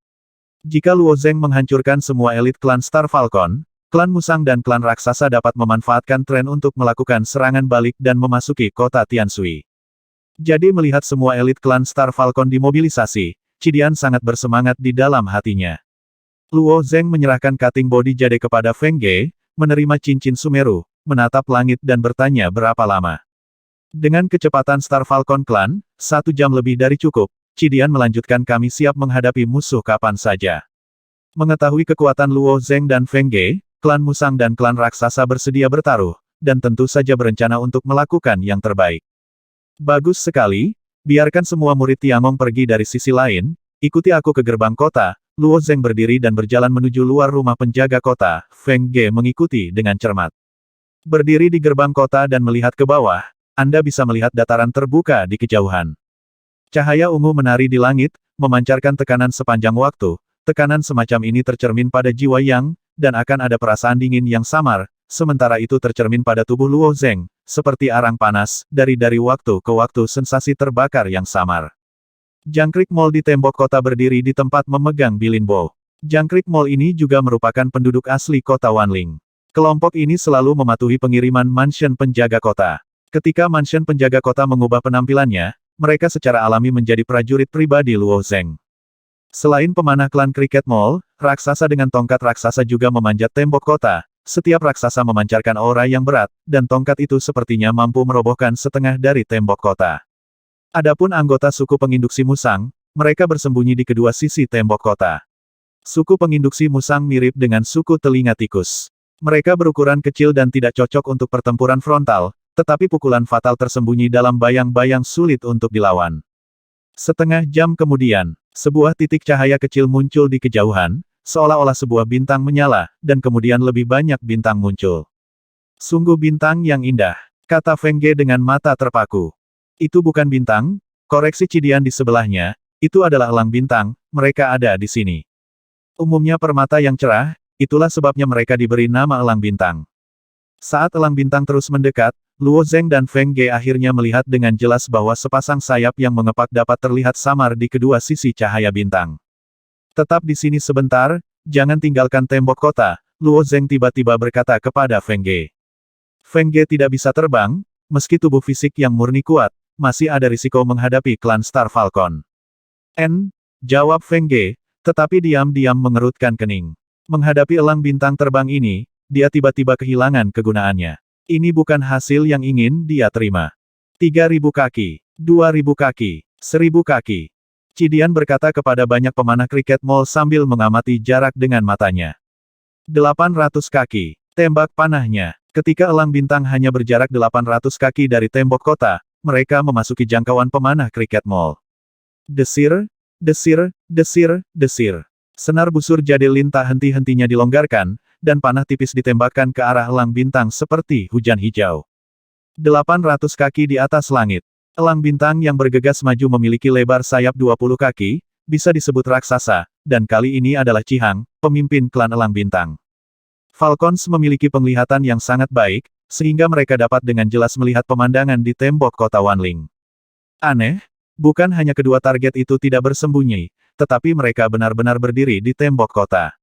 Jika Luo Zeng menghancurkan semua elit klan Star Falcon, klan Musang dan klan raksasa dapat memanfaatkan tren untuk melakukan serangan balik dan memasuki kota Tianshui. Jadi melihat semua elit klan Star Falcon dimobilisasi, Cidian sangat bersemangat di dalam hatinya. Luo Zeng menyerahkan cutting body jade kepada Feng Ge, menerima cincin Sumeru, menatap langit dan bertanya berapa lama. Dengan kecepatan Star Falcon Clan, 1 jam lebih dari cukup, Cidian melanjutkan kami siap menghadapi musuh kapan saja. Mengetahui kekuatan Luo Zeng dan Feng Ge, klan Musang dan klan raksasa bersedia bertaruh, dan tentu saja berencana untuk melakukan yang terbaik. Bagus sekali, biarkan semua murid Tiangong pergi dari sisi lain, ikuti aku ke gerbang kota. Luo Zeng berdiri dan berjalan menuju luar rumah penjaga kota, Feng Ge mengikuti dengan cermat. Berdiri di gerbang kota dan melihat ke bawah, Anda bisa melihat dataran terbuka di kejauhan. Cahaya ungu menari di langit, memancarkan tekanan sepanjang waktu. Tekanan semacam ini tercermin pada jiwa Yang, dan akan ada perasaan dingin yang samar, sementara itu tercermin pada tubuh Luo Zeng, seperti arang panas, dari waktu ke waktu sensasi terbakar yang samar. Jangkrik Mall di tembok kota berdiri di tempat memegang bilinbo. Jangkrik Mall ini juga merupakan penduduk asli kota Wanling. Kelompok ini selalu mematuhi pengiriman mansion penjaga kota. Ketika mansion penjaga kota mengubah penampilannya, mereka secara alami menjadi prajurit pribadi Luo Zeng. Selain pemanah klan Cricket Mall, raksasa dengan tongkat raksasa juga memanjat tembok kota. Setiap raksasa memancarkan aura yang berat, dan tongkat itu sepertinya mampu merobohkan setengah dari tembok kota. Adapun anggota suku penginduksi Musang, mereka bersembunyi di kedua sisi tembok kota. Suku penginduksi Musang mirip dengan suku telinga tikus. Mereka berukuran kecil dan tidak cocok untuk pertempuran frontal, tetapi pukulan fatal tersembunyi dalam bayang-bayang sulit untuk dilawan. Setengah jam kemudian, sebuah titik cahaya kecil muncul di kejauhan, seolah-olah sebuah bintang menyala, dan kemudian lebih banyak bintang muncul. Sungguh bintang yang indah, kata Feng Ge dengan mata terpaku. Itu bukan bintang, koreksi Cidian di sebelahnya, itu adalah elang bintang, mereka ada di sini. Umumnya permata yang cerah, itulah sebabnya mereka diberi nama elang bintang. Saat elang bintang terus mendekat, Luo Zeng dan Feng Ge akhirnya melihat dengan jelas bahwa sepasang sayap yang mengepak dapat terlihat samar di kedua sisi cahaya bintang. Tetap di sini sebentar, jangan tinggalkan tembok kota, Luo Zeng tiba-tiba berkata kepada Feng Ge. Feng Ge tidak bisa terbang, meski tubuh fisik yang murni kuat, masih ada risiko menghadapi klan Star Falcon. Jawab Feng Ge, tetapi diam-diam mengerutkan kening. Menghadapi elang bintang terbang ini, dia tiba-tiba kehilangan kegunaannya. Ini bukan hasil yang ingin dia terima. 3.000 kaki, 2.000 kaki, 1.000 kaki. Cidian berkata kepada banyak pemanah kriket mall sambil mengamati jarak dengan matanya. 800 kaki. Tembak panahnya. Ketika elang bintang hanya berjarak 800 kaki dari tembok kota, mereka memasuki jangkauan pemanah kriket mall. Desir, desir, desir, desir. Senar busur Jadelin tak henti-hentinya dilonggarkan, dan panah tipis ditembakkan ke arah elang bintang seperti hujan hijau. 800 kaki di atas langit. Elang bintang yang bergegas maju memiliki lebar sayap 20 kaki, bisa disebut raksasa, dan kali ini adalah Cihang, pemimpin klan elang bintang. Falcons memiliki penglihatan yang sangat baik, sehingga mereka dapat dengan jelas melihat pemandangan di tembok kota Wanling. Aneh, bukan hanya kedua target itu tidak bersembunyi, tetapi mereka benar-benar berdiri di tembok kota.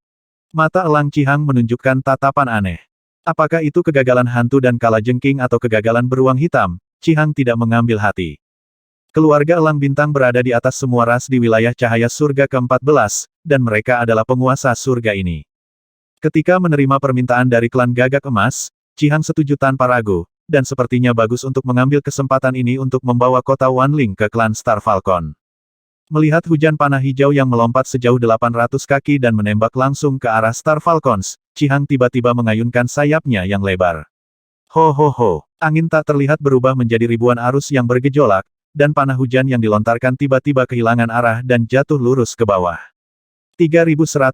Mata elang Cihang menunjukkan tatapan aneh. Apakah itu kegagalan hantu dan kalajengking atau kegagalan beruang hitam? Cihang tidak mengambil hati. Keluarga elang bintang berada di atas semua ras di wilayah cahaya surga ke-14, dan mereka adalah penguasa surga ini. Ketika menerima permintaan dari klan Gagak Emas, Cihang setuju tanpa ragu, dan sepertinya bagus untuk mengambil kesempatan ini untuk membawa kota Wanling ke klan Star Falcon. Melihat hujan panah hijau yang melompat sejauh 800 kaki dan menembak langsung ke arah Star Falcons, Cihang tiba-tiba mengayunkan sayapnya yang lebar. Ho ho ho, angin tak terlihat berubah menjadi ribuan arus yang bergejolak, dan panah hujan yang dilontarkan tiba-tiba kehilangan arah dan jatuh lurus ke bawah. 3190